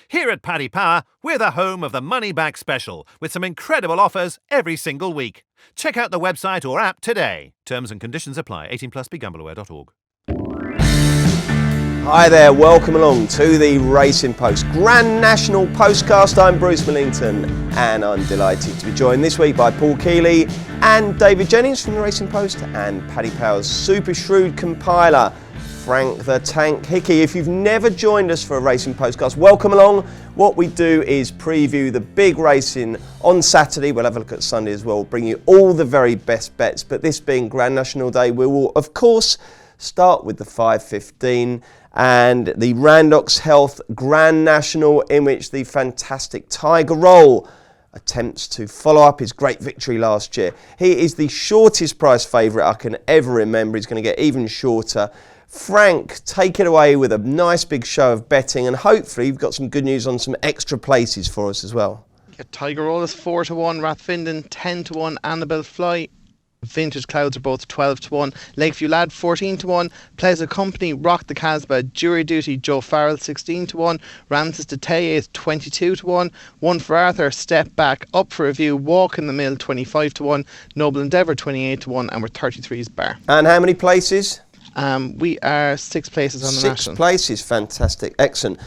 Here at Paddy Power, we're the home of the Money Back Special, with some incredible offers every single week. Check out the website or app today. Terms and conditions apply. 18 plus. BeGambleAware.org. Hi there, welcome along to the Racing Post Grand National Postcast. I'm Bruce Millington and I'm delighted to be joined this week by Paul KEALY and David Jennings from the Racing Post and Paddy Power's super shrewd compiler, Frank the Tank Hickey. If you've never joined us for a Racing Postcast, welcome along. What we do is preview the big racing on Saturday. We'll have a look at Sunday as well, bring you all the very best bets. But this being Grand National Day, we will, of course, start with the 5:15 and the Randox Health Grand National, in which the fantastic Tiger Roll attempts to follow up his great victory last year. He is the shortest price favourite I can ever remember. He's going to get even shorter. Frank, take it away with a nice big show of betting, and hopefully you've got some good news on some extra places for us as well. Yeah, Tiger Roll is 4-1, Rathfinden 10-1, Annabelle Fly, Vintage Clouds are both 12-1, Lakeview Lad 14-1, Pleasant Company, Rock the Casbah, Jury Duty, Joe Farrell 16-1, Ramses de Taye is 22-1, One for Arthur, Step Back, Up for Review, Walk in the Mill 25-1, Noble Endeavour 28-1, and we're 33's bar. And how many places? We are 6 places on the national. 6 places, fantastic, excellent.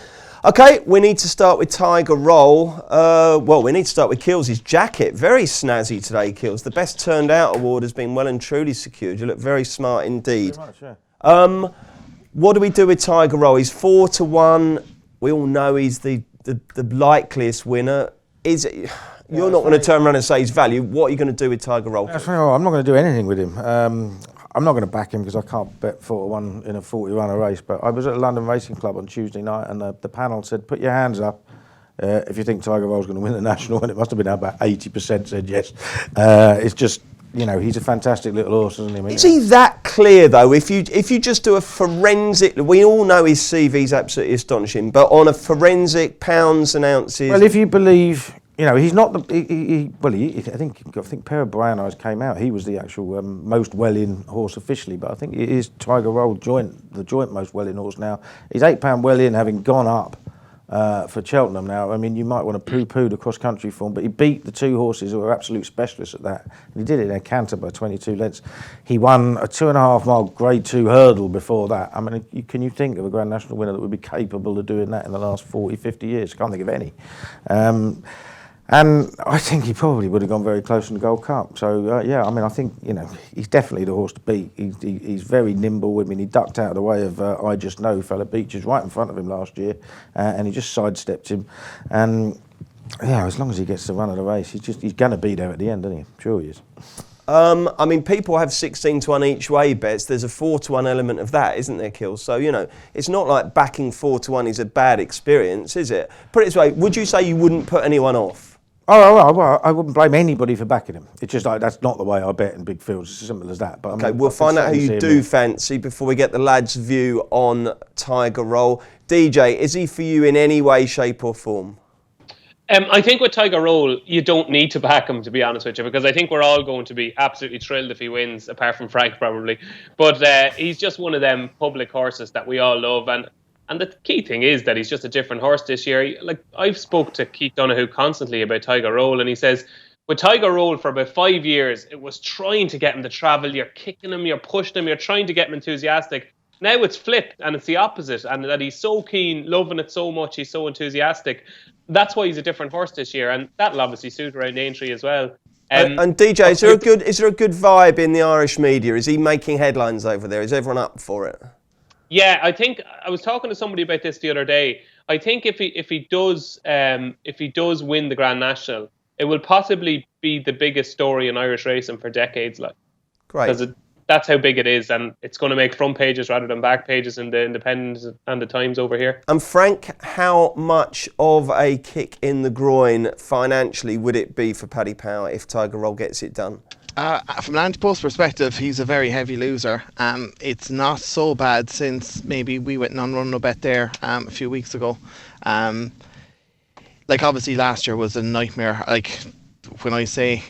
Okay, we need to start with Tiger Roll. Well, we need to start with Kills' jacket. Very snazzy today, Kills. The Best Turned Out award has been well and truly secured. You look very smart indeed. Very much, yeah. What do we do with Tiger Roll? He's 4-1. We all know he's the likeliest winner. You're not going to turn around and say he's value. What are you going to do with Tiger Roll? I'm not going to do anything with him. I'm not going to back him because I can't bet 4-1 in a 40-runner race. But I was at the London Racing Club on Tuesday night, and the panel said, "Put your hands up if you think Tiger Roll's going to win the national." And it must have been about 80% said yes. It's just, he's a fantastic little horse, isn't he? I mean, is he that clear though? If you just do a forensic, we all know his CV's absolutely astonishing, but on a forensic pounds and ounces. Well, if you believe. He's not the. I think Per Brown Eyes came out. He was the actual most well-in horse officially, but I think it is Tiger Roll the joint most well-in horse now. He's £8 well-in, having gone up for Cheltenham now. I mean, you might want to poo-poo the cross-country form, but he beat the 2 horses who are absolute specialists at that. And he did it in a canter by 22 lengths. He won a 2.5 mile Grade 2 hurdle before that. I mean, can you think of a Grand National winner that would be capable of doing that in the last 40, 50 years? I can't think of any. And I think he probably would have gone very close in the Gold Cup. So, I think, he's definitely the horse to beat. He's very nimble. I mean, he ducked out of the way of I Just Know, fella Beeches right in front of him last year, and he just sidestepped him. And, as long as he gets the run of the race, he's going to be there at the end, isn't he? Sure he is. People have 16-1 each way bets. There's a 4-1 element of that, isn't there, Kills? So, it's not like backing 4-1 is a bad experience, is it? Put it this way, would you say you wouldn't put anyone off? Oh, well, I wouldn't blame anybody for backing him. It's just like that's not the way I bet in big fields. It's as simple as that. But okay, we'll find out who you do fancy before we get the lads' view on Tiger Roll. DJ, is he for you in any way, shape or form? I think with Tiger Roll, you don't need to back him, to be honest with you, because I think we're all going to be absolutely thrilled if he wins, apart from Frank probably. But he's just one of them public horses that we all love, and the key thing is that he's just a different horse this year. Like, I've spoke to Keith Donoghue constantly about Tiger Roll, and he says, with Tiger Roll for about 5 years, it was trying to get him to travel. You're kicking him, you're pushing him, you're trying to get him enthusiastic. Now it's flipped, and it's the opposite, and that he's so keen, loving it so much, he's so enthusiastic. That's why he's a different horse this year, and that'll obviously suit around Aintree as well. And DJ, is there a good vibe in the Irish media? Is he making headlines over there? Is everyone up for it? Yeah, I think I was talking to somebody about this the other day. I think if he does win the Grand National, it will possibly be the biggest story in Irish racing for decades. Like, great, because that's how big it is, and it's going to make front pages rather than back pages in the Independent and the Times over here. And Frank, how much of a kick in the groin financially would it be for Paddy Power if Tiger Roll gets it done? From an anti-post perspective, he's a very heavy loser. It's not so bad since maybe we went non-run no bet there a few weeks ago. Obviously last year was a nightmare. Like, when I say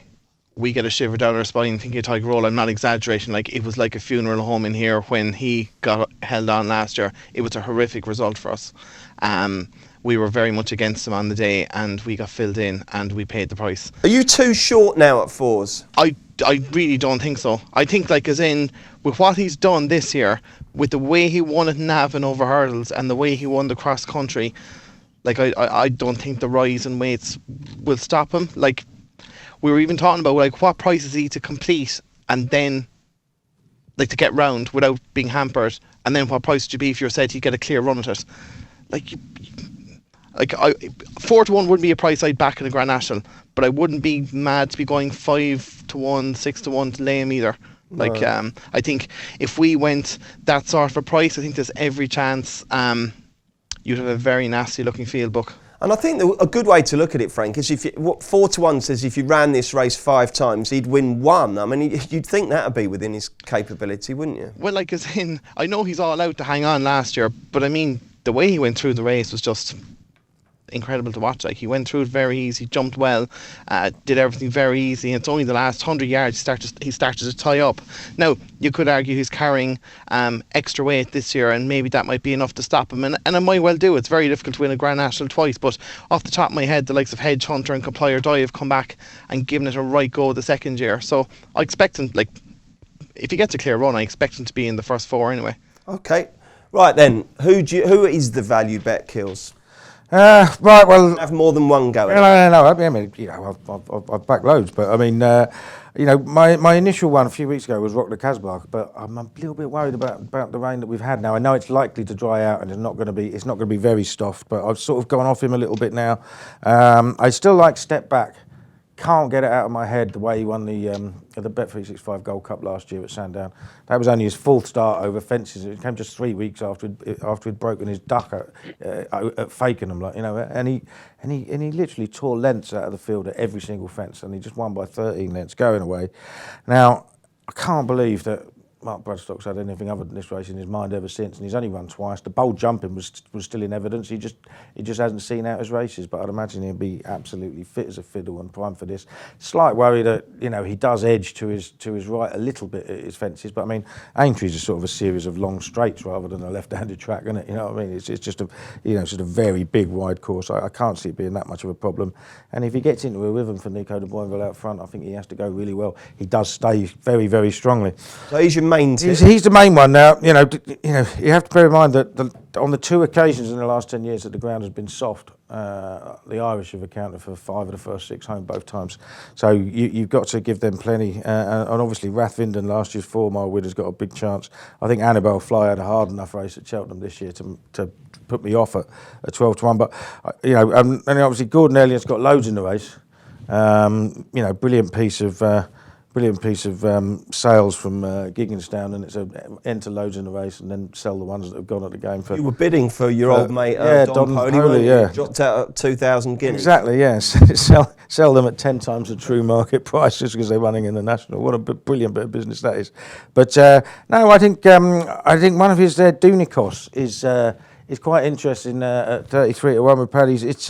we get a shiver down our spine thinking of Tiger Roll, I'm not exaggerating. Like, it was like a funeral home in here when he got held on last year. It was a horrific result for us. we were very much against him on the day, and we got filled in, and we paid the price. Are you too short now at 4s? I really don't think so. I think, like, as in, with what he's done this year, with the way he won at Nav and over hurdles, and the way he won the cross country, like, I don't think the rise in weights will stop him. Like, we were even talking about, like, what price is he to complete and then, like, to get round without being hampered, and then what price would you be if you said he'd get a clear run at it? Like, 4-1 wouldn't be a price I'd back in a Grand National, but I wouldn't be mad to be going 5-1, 6-1 to lay him either. Like, I think if we went that sort of a price, I think there's every chance you'd have a very nasty looking field book. And I think a good way to look at it, Frank, is 4-1 says if you ran this race 5 times, he'd win 1. I mean, you'd think that would be within his capability, wouldn't you? Well, like, as in, I know he's all out to hang on last year, but I mean, the way he went through the race was just incredible to watch. Like, he went through it very easy, jumped well, did everything very easy, and it's only the last 100 yards he started to tie up. Now, you could argue he's carrying extra weight this year, and maybe that might be enough to stop him, and it might well do. It's very difficult to win a Grand National twice, but off the top of my head, the likes of Hedge Hunter and Comply or Die have come back and given it a right go the second year. So I expect him, like, if he gets a clear run, I expect him to be in the first 4 anyway. Okay, right then. Who is the value bet, Kills? Right, well, Have more than one going. No. I mean, you know, I've backed loads, but I mean, you know, my initial one a few weeks ago was Rock the Casbah, but I'm a little bit worried about the rain that we've had now. I know it's likely to dry out and it's not going to be very soft, but I've sort of gone off him a little bit now. I still like Step Back. Can't get it out of my head the way he won the Bet365 Gold Cup last year at Sandown. That was only his 4th start over fences. It came just 3 weeks after he'd broken his duck at Fakenham, like, you know, and he literally tore lengths out of the field at every single fence, and he just won by 13 lengths going away. Now, I can't believe that Mark Bradstock's had anything other than this race in his mind ever since, and he's only run twice. The bold jumping was still in evidence. He just hasn't seen out his races, but I'd imagine he'll be absolutely fit as a fiddle and primed for this. Slight worry that, you know, he does edge to his right a little bit at his fences, but I mean, Aintree is a sort of a series of long straights rather than a left-handed track, isn't it? You know what I mean? It's just a, you know, sort of very big wide course. I can't see it being that much of a problem. And if he gets into a rhythm for Nico de Boinville out front, I think he has to go really well. He does stay very, very strongly. So he's your main tip. He's the main one now. You know, you have to bear in mind that on the 2 occasions in the last 10 years that the ground has been soft, the Irish have accounted for 5 of the first 6 home both times. So you've got to give them plenty. And obviously Rathvinden, last year's 4-mile winner's got a big chance. I think Annabelle Fly had a hard enough race at Cheltenham this year to put me off at 12-1. But you know, and obviously Gordon Elliott's got loads in the race. You know, brilliant piece of sales from Gigginstown, and it's enter loads in the race and then sell the ones that have gone at the game. You were bidding for your old mate Don Poli, dropped out at 2,000 guineas. Exactly, yes. sell them at 10 times the true market price just because they're running in the National. What a brilliant bit of business that is. But no, I think one of his Dunikos is quite interesting at 33-1 with Paddy's. It's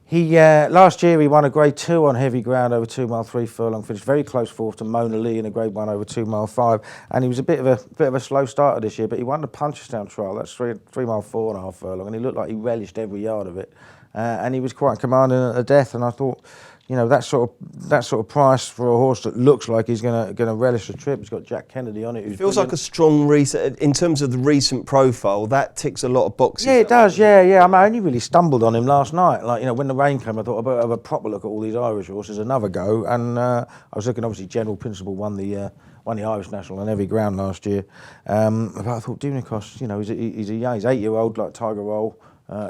He last year he won a Grade 2 on heavy ground over 2 mile 3 furlong. Finished very close 4th to Mona Lee in a Grade 1 over 2 mile 5. And he was a bit of a slow starter this year, but he won the Punchestown trial. That's 3 mile 4.5 furlong, and he looked like he relished every yard of it. And he was quite commanding at the death. And I thought, you know, that sort of price for a horse that looks like he's going to relish the trip. He's got Jack Kennedy on it. It feels like a strong recent, in terms of the recent profile. That ticks a lot of boxes. Yeah, it does. Yeah. I only really stumbled on him last night. Like, you know, when the rain came, I thought I'd better have a proper look at all these Irish horses, another go. And I was looking, obviously, General Principle won the Irish National on heavy ground last year. But I thought Dunikos, you know, he's 8-year-old like Tiger Roll.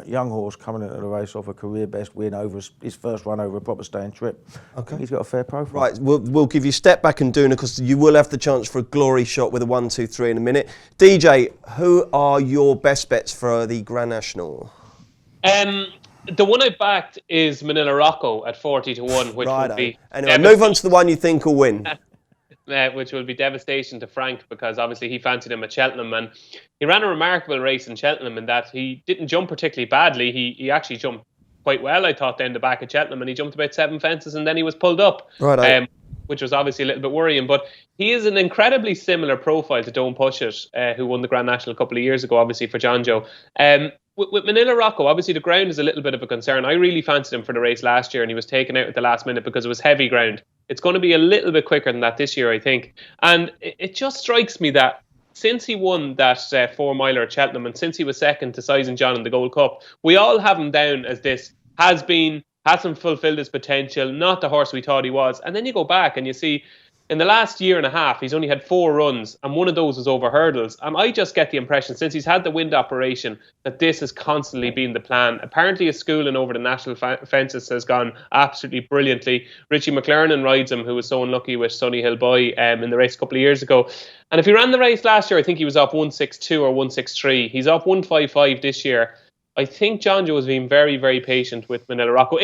Young horse coming into the race off a career best win over his first run over a proper staying trip. Okay, he's got a fair profile. Right, we'll give you Step Back and Duna because you will have the chance for a glory shot with a 1, 2, 3 in a minute. DJ, who are your best bets for the Grand National? The one I backed is Manila Rocco at 40-1, which would be. Anyway, move on to the one you think will win. Which will be devastation to Frank because obviously he fancied him at Cheltenham, and he ran a remarkable race in Cheltenham in that he didn't jump particularly badly. He actually jumped quite well, I thought, down the back of Cheltenham, and he jumped about 7 fences and then he was pulled up, which was obviously a little bit worrying. But he is an incredibly similar profile to Don't Push It, who won the Grand National a couple of years ago, obviously for John Joe. with Manila Rocco, obviously the ground is a little bit of a concern. I really fancied him for the race last year, and he was taken out at the last minute because it was heavy ground. It's going to be a little bit quicker than that this year, I think. And it just strikes me that since he won that 4-miler at Cheltenham, and since he was second to Sizen John in the Gold Cup, we all have him down as this hasn't fulfilled his potential, not the horse we thought he was. And then you go back and you see, in the last year and a half, he's only had 4 runs, and one of those was over hurdles. And I just get the impression, since he's had the wind operation, that this has constantly been the plan. Apparently, his schooling over the national fences has gone absolutely brilliantly. Richie McLaren rides him, who was so unlucky with Sonny Hill Boy in the race a couple of years ago. And if he ran the race last year, I think he was up 162 or 163. He's up 155 this year. I think John Joe has been very, very patient with Manila Rocco.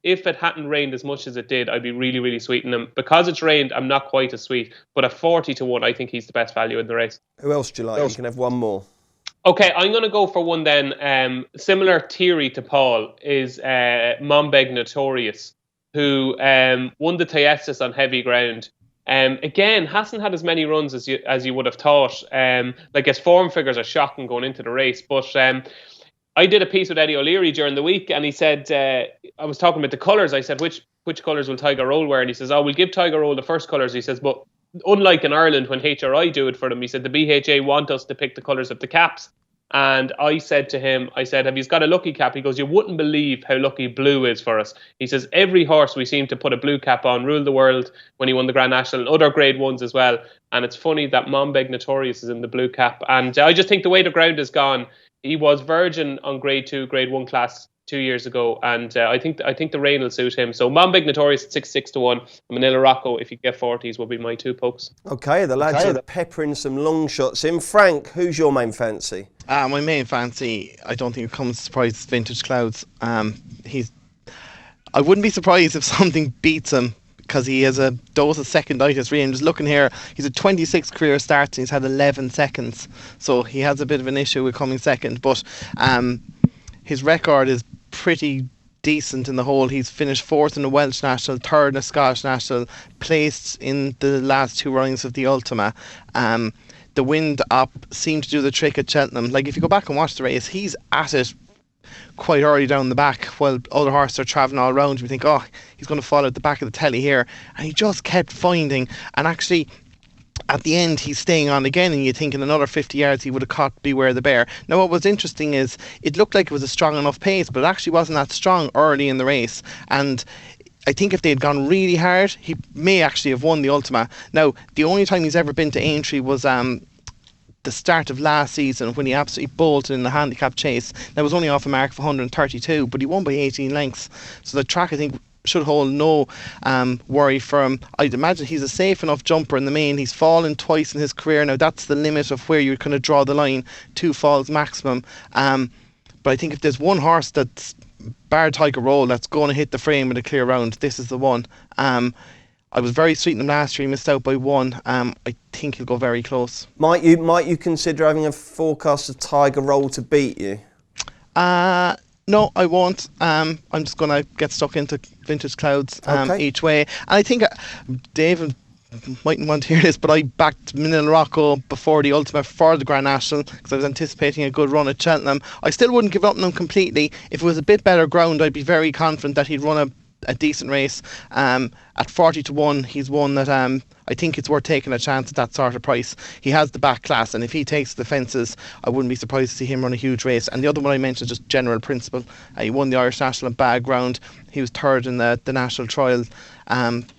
If it hadn't rained as much as it did, I'd be really, really sweet in him. Because it's rained, I'm not quite as sweet. But at 40-1, I think he's the best value in the race. Who else do you like? You can have one more. Okay, I'm going to go for one then. Similar theory to Paul is Mombeg Notorious, who won the Tayestis on heavy ground. Again, hasn't had as many runs as you would have thought. Like, his form figures are shocking going into the race. But I did a piece with Eddie O'Leary during the week, and he said, I was talking about the colours. I said, which colours will Tiger Roll wear? And he says, we'll give Tiger Roll the first colours. He says, but unlike in Ireland when HRI do it for them, he said, the BHA want us to pick the colours of the caps. And I said to him, have you got a lucky cap? He goes, you wouldn't believe how lucky blue is for us. He says, every horse we seem to put a blue cap on ruled the world when he won the Grand National and other grade ones as well. And it's funny that Mombeg Notorious is in the blue cap. And I just think the way the ground has gone, he was virgin on grade 2, grade 1 class 2 years ago, and I think the rain will suit him. So Mombeg Notorious at 6-6-1, Manila Rocco, if you get 40s, will be my 2 pokes. Okay, the lads are peppering some long shots in. Frank, who's your main fancy? My main fancy, I don't think it comes as a surprise, is Vintage Clouds. I wouldn't be surprised if something beats him, because he has a dose of seconditis. Really, I'm just looking here. He's had 26 career starts and he's had 11 seconds. So he has a bit of an issue with coming second. But his record is pretty decent in the whole. He's finished 4th in the Welsh National, 3rd in the Scottish National, placed in the last 2 runnings of the Ultima. The wind up seemed to do the trick at Cheltenham. Like, if you go back and watch the race, he's at it quite early down the back while other horses are travelling all around. We think, he's going to fall out the back of the telly here, and he just kept finding, and actually at the end he's staying on again, and you think in another 50 yards he would have caught Beware the Bear. Now, what was interesting is it looked like it was a strong enough pace, but it actually wasn't that strong early in the race, and I think if they had gone really hard, he may actually have won the Ultima. Now, the only time he's ever been to Aintree was the start of last season, when he absolutely bolted in the handicap chase. That was only off a mark of 132, but he won by 18 lengths. So the track, I think, should hold no worry for him. I'd imagine he's a safe enough jumper in the main. He's fallen twice in his career. Now, that's the limit of where you're going to draw the line, 2 falls maximum. But I think if there's one horse that's, bar Tiger Roll, that's going to hit the frame with a clear round, this is the one. I was very sweet in him last year. He missed out by 1. I think he'll go very close. Might you consider having a forecast of Tiger Roll to beat you? No, I won't. I'm just going to get stuck into Vintage Clouds each way. And I think David mightn't want to hear this, but I backed Manila Rocco before the Ultima for the Grand National because I was anticipating a good run at Cheltenham. I still wouldn't give up on him completely. If it was a bit better ground, I'd be very confident that he'd run a decent race. At 40-1, he's one that I think it's worth taking a chance at that sort of price. He has the back class, and if he takes the fences, I wouldn't be surprised to see him run a huge race. And the other one I mentioned is just general principle. He won the Irish National at bad ground. He was 3rd in the national trial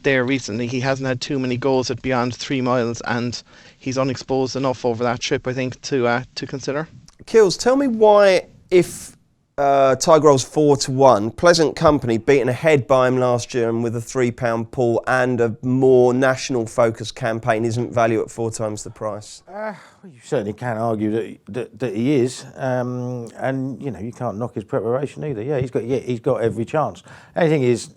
there recently. He hasn't had too many goals at beyond 3 miles, and he's unexposed enough over that trip, I think, to consider. Kills, tell me why, if Tiger Roll's 4-1, Pleasant Company beaten ahead by him last year, and with a £3 pull and a more national focused campaign, isn't value at 4 times the price? Well, you certainly can't argue that he is, and you can't knock his preparation either. Yeah, he's got every chance. And the thing is,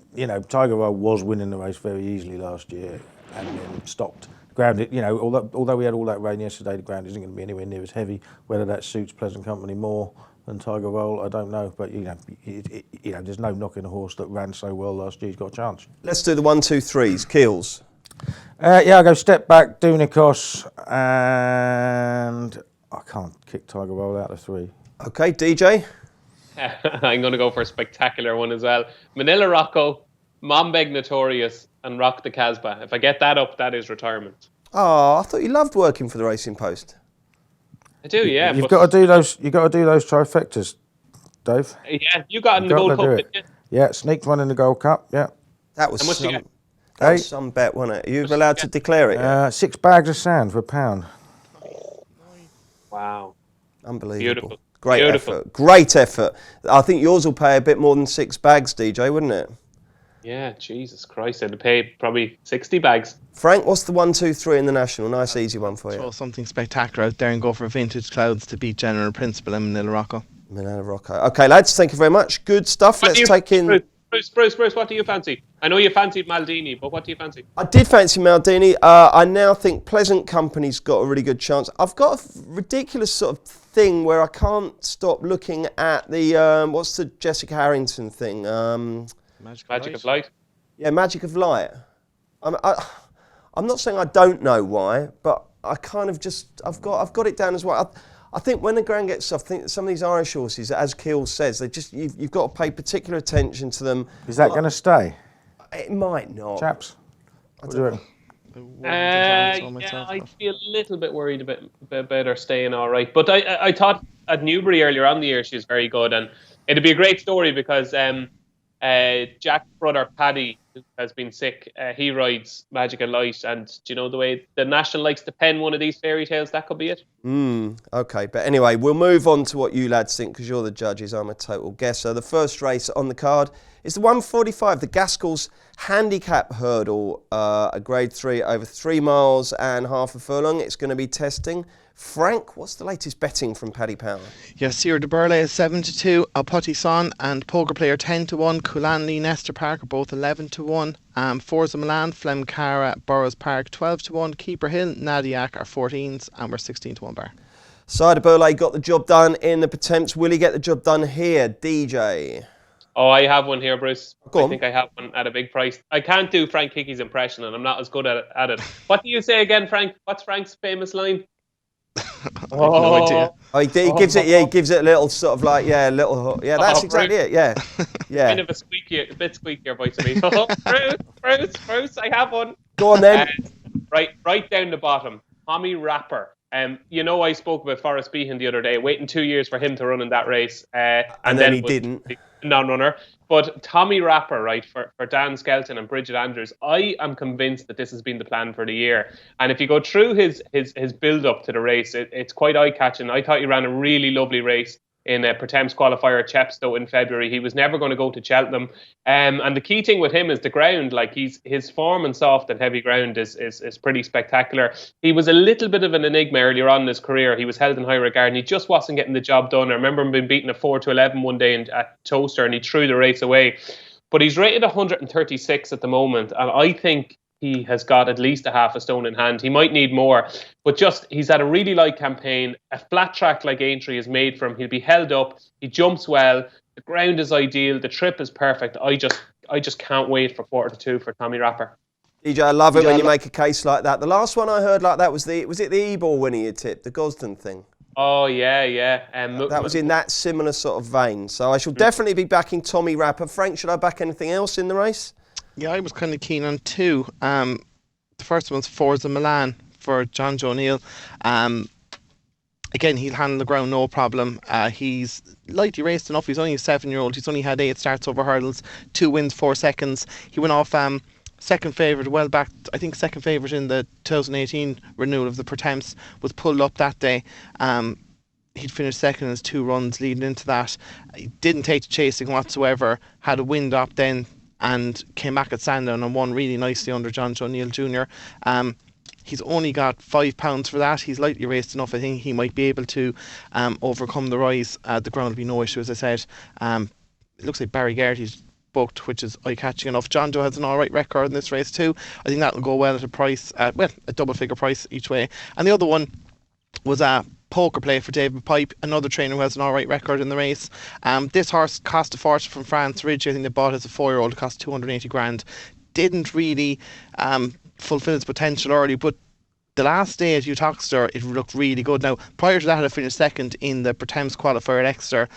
Tiger Roll was winning the race very easily last year, and then stopped. Ground, although we had all that rain yesterday, the ground isn't going to be anywhere near as heavy. Whether that suits Pleasant Company more than Tiger Roll, I don't know, but there's no knocking a horse that ran so well last year. He's got a chance. Let's do the 1, 2, 3s. Keels. I'll go Step Back, Dunikos, and I can't kick Tiger Roll out of 3. Okay, DJ. I'm going to go for a spectacular one as well. Manila Rocco, Mombeg Notorious, and Rock the Casbah. If I get that up, that is retirement. Oh, I thought you loved working for the Racing Post. I do, yeah. You've got to do those. You've got to do those trifectas, Dave. Yeah, you got in the Got Gold to do Cup, it. didn't you? Yeah, sneaked one in the Gold Cup. Yeah. That was How much you get? some bet, wasn't it? Are you allowed to declare it? Yeah? 6 bags of sand for £1. Wow. Unbelievable. Beautiful. Great Beautiful. effort. Great effort. I think yours will pay a bit more than 6 bags, DJ, wouldn't it? Yeah, Jesus Christ. I'd pay probably 60 bags. Frank, what's the 1, 2, 3 in the National? Nice, easy one for you. Throw something spectacular out there and go for Vintage Clouds to beat General Principal and Manila Rocco. Manila Rocco. Okay, lads, thank you very much. Good stuff. Let's take in... Bruce, what do you fancy? I know you fancied Maldini, but what do you fancy? I did fancy Maldini. I now think Pleasant Company's got a really good chance. I've got a ridiculous sort of thing where I can't stop looking at the... what's the Jessica Harrington thing? Magic of Light? Yeah, Magic of Light. I'm not saying I don't know why, but I kind of just... I've got it down as well. I think when the ground gets soft, I think some of these Irish horses, as Keel says, they just you've got to pay particular attention to them. Is that going to stay? It might not. Chaps? What do you reckon? Yeah, I'd be a little bit worried about her staying all right. But I thought at Newbury earlier on the year she was very good, and it'd be a great story because Jack's brother Paddy, who has been sick, he rides Magic and Light, and do you know the way the National likes to pen one of these fairy tales? That could be it. Okay, but anyway, we'll move on to what you lads think because you're the judges. I'm a total guesser. The first race on the card is the 145, the Gaskell's Handicap Hurdle, a Grade 3 over 3 miles and half a furlong. It's going to be testing. Frank, what's the latest betting from Paddy Power? Yes, Sierra de Burley is 7-2, Alputti Son and Poker Player 10-1, Kulanli, Nestor Park are both 11-1, Forza Milan, Flemcara, Burrows Park 12-1, Keeper Hill, Nadiak are 14s, and we're 16-1 bar. Sire de Burley got the job done in the Potemps. Will he get the job done here, DJ? Oh, I have one here, Bruce. Go on. I think I have one at a big price. I can't do Frank Hickey's impression, and I'm not as good at it. What do you say again, Frank? What's Frank's famous line? No idea. Oh, he gives it. Yeah, he gives it a little sort of like little. Yeah, that's exactly it. Yeah, yeah. Kind of a bit squeakier voice to me. Bruce, I have one. Go on then. Right down the bottom, Tommy Rapper. You know, I spoke about Forrest Behan the other day, waiting 2 years for him to run in that race, and then he didn't. Non-runner. But Tommy Rapper, right, for Dan Skelton and Bridget Andrews, I am convinced that this has been the plan for the year. And if you go through his build-up to the race, it's quite eye-catching. I thought he ran a really lovely race in a Pertemps qualifier at Chepstow in February. He was never going to go to Cheltenham. And the key thing with him is the ground. Like his form in soft and heavy ground is pretty spectacular. He was a little bit of an enigma earlier on in his career. He was held in high regard and he just wasn't getting the job done. I remember him being beaten at 4-11 one day at Toaster and he threw the race away. But he's rated 136 at the moment. And I think he has got at least a half a stone in hand. He might need more, but he's had a really light campaign. A flat track like Aintree is made for him. He'll be held up. He jumps well. The ground is ideal. The trip is perfect. I just can't wait for 4-2 for Tommy Rapper. DJ, I love it when you make a case like that. The last one I heard like that was it the E-ball winner you tipped, the Gosden thing? Oh, yeah. That was in that similar sort of vein. So I shall definitely be backing Tommy Rapper. Frank, should I back anything else in the race? Yeah, I was kind of keen on two. The first one's Forza Milan for John Joe O'Neill. Again, he'll handle the ground, no problem. He's lightly raced enough. He's only a 7-year-old. He's only had 8 starts over hurdles, 2 wins, 4 seconds. He went off second favourite, well back, I think second favourite in the 2018 renewal of the Pertemps, was pulled up that day. He'd finished second in his 2 runs leading into that. He didn't take to chasing whatsoever, had a wind up then, and came back at Sandown and won really nicely under John Joe O'Neill Jr. He's only got £5 for that. He's lightly raced enough. I think he might be able to overcome the rise. The ground will be no issue, as I said. It looks like Barry Garrity's booked, which is eye-catching enough. John Joe has an all right record in this race too. I think that will go well at a price, a double-figure price each way. And the other one was a Poker Play for David Pipe, another trainer who has an alright record in the race. This horse cost a fortune from France. Ridge, I think they bought it as a 4-year-old, it cost 280 grand. Didn't really fulfill its potential early, but the last day at Uttoxeter, it looked really good. Now, prior to that, I finished second in the Pertemps qualifier at Exeter,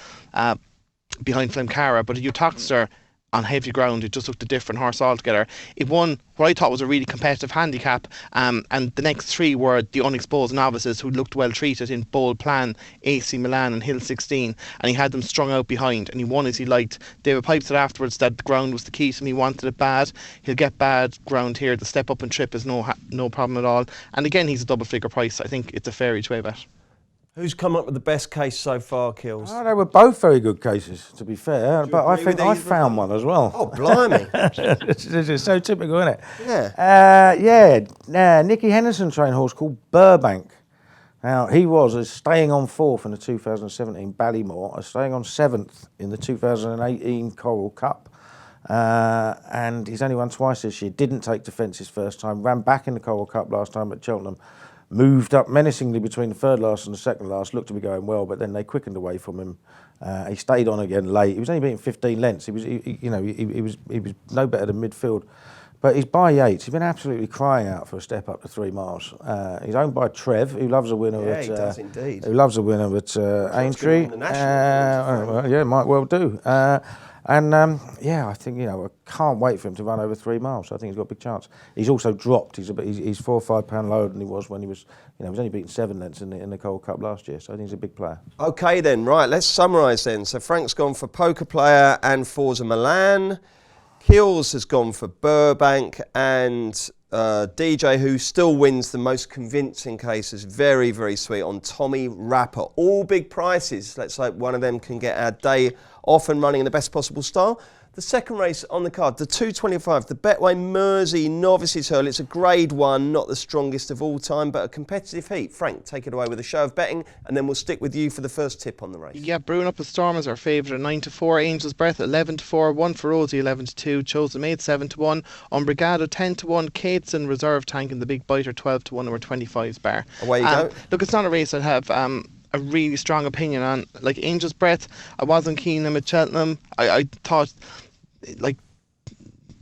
behind Flemcara, but at Uttoxeter, on heavy ground, it just looked a different horse altogether. It won what I thought was a really competitive handicap, and the next three were the unexposed novices who looked well treated in Bold Plan, AC Milan and Hill 16, and he had them strung out behind, and he won as he liked. David Pipe said afterwards that the ground was the key to him. He wanted it bad. He'll get bad ground here. The step up and trip is no problem at all. And again, he's a double figure price. I think it's a fair each way bet. Who's come up with the best case so far, Kills? Oh, they were both very good cases, to be fair. But I think I found one as well. Oh, blimey. It's so typical, isn't it? Yeah. Nicky Henderson trained horse called Burbank. Now, he was staying on 4th in the 2017 Ballymore, staying on 7th in the 2018 Coral Cup. And he's only won twice this year. Didn't take defence his first time. Ran back in the Coral Cup last time at Cheltenham. Moved up menacingly between the third last and the second last, looked to be going well, but then they quickened away from him. He stayed on again late. He was only beating 15 lengths. He was no better than midfield. But he's by Yates. He's been absolutely crying out for a step up to 3 miles. He's owned by Trev, who loves a winner Yeah, he does indeed. Who loves a winner at Aintree. Might well do. I think, I can't wait for him to run over 3 miles. I think he's got a big chance. He's also dropped. He's 4 or 5 pound lower than he was when he was, he was only beating 7 lengths in the Coral Cup last year. So I think he's a big player. Okay then, right, let's summarise then. So Frank's gone for Poker Player and Forza Milan. Kills has gone for Burbank, and DJ, who still wins the most convincing cases, very, very sweet, on Tommy Rapper. All big prices. Let's hope one of them can get our day off and running in the best possible style. The second race on the card, the 225, the Betway Mersey Novices Hurl. It's a grade 1, not the strongest of all time, but a competitive heat. Frank, take it away with a show of betting, and then we'll stick with you for the first tip on the race. Yeah, Brewing Up a Storm is our favourite at 9-4, Angel's Breath 11-4, 1 for Rosie 11-2, Chosen Maid 7-1, Umbrigado 10-1, Cateson Reserve Tank and the Big Biter 12-1, over 25's bar. Away you go. Look, it's not a race I'd have a really strong opinion on. Like Angel's Breath, I wasn't keen on him at Cheltenham. I thought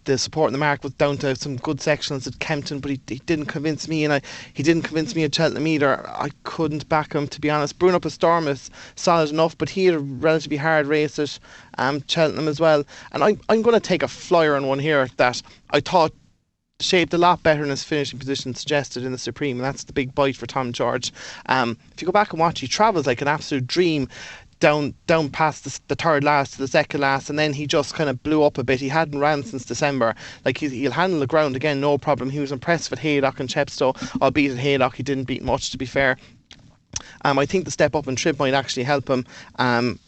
the support in the mark was down to some good sectionals at Kempton, but he didn't convince me, and he didn't convince me at Cheltenham either. I couldn't back him, to be honest. Brewing Up a Storm is solid enough, but he had a relatively hard race at Cheltenham as well. And I'm going to take a flyer on one here that I thought shaped a lot better in his finishing position suggested in the Supreme, and that's the Big Bite for Tom George. If you go back and watch, he travels like an absolute dream down past the third last to the second last, and then he just kind of blew up a bit. He hadn't ran since December. Like, he'll handle the ground again, no problem. He was impressive at Haydock and Chepstow, albeit at Haydock he didn't beat much, to be fair. I think the step up and trip might actually help him.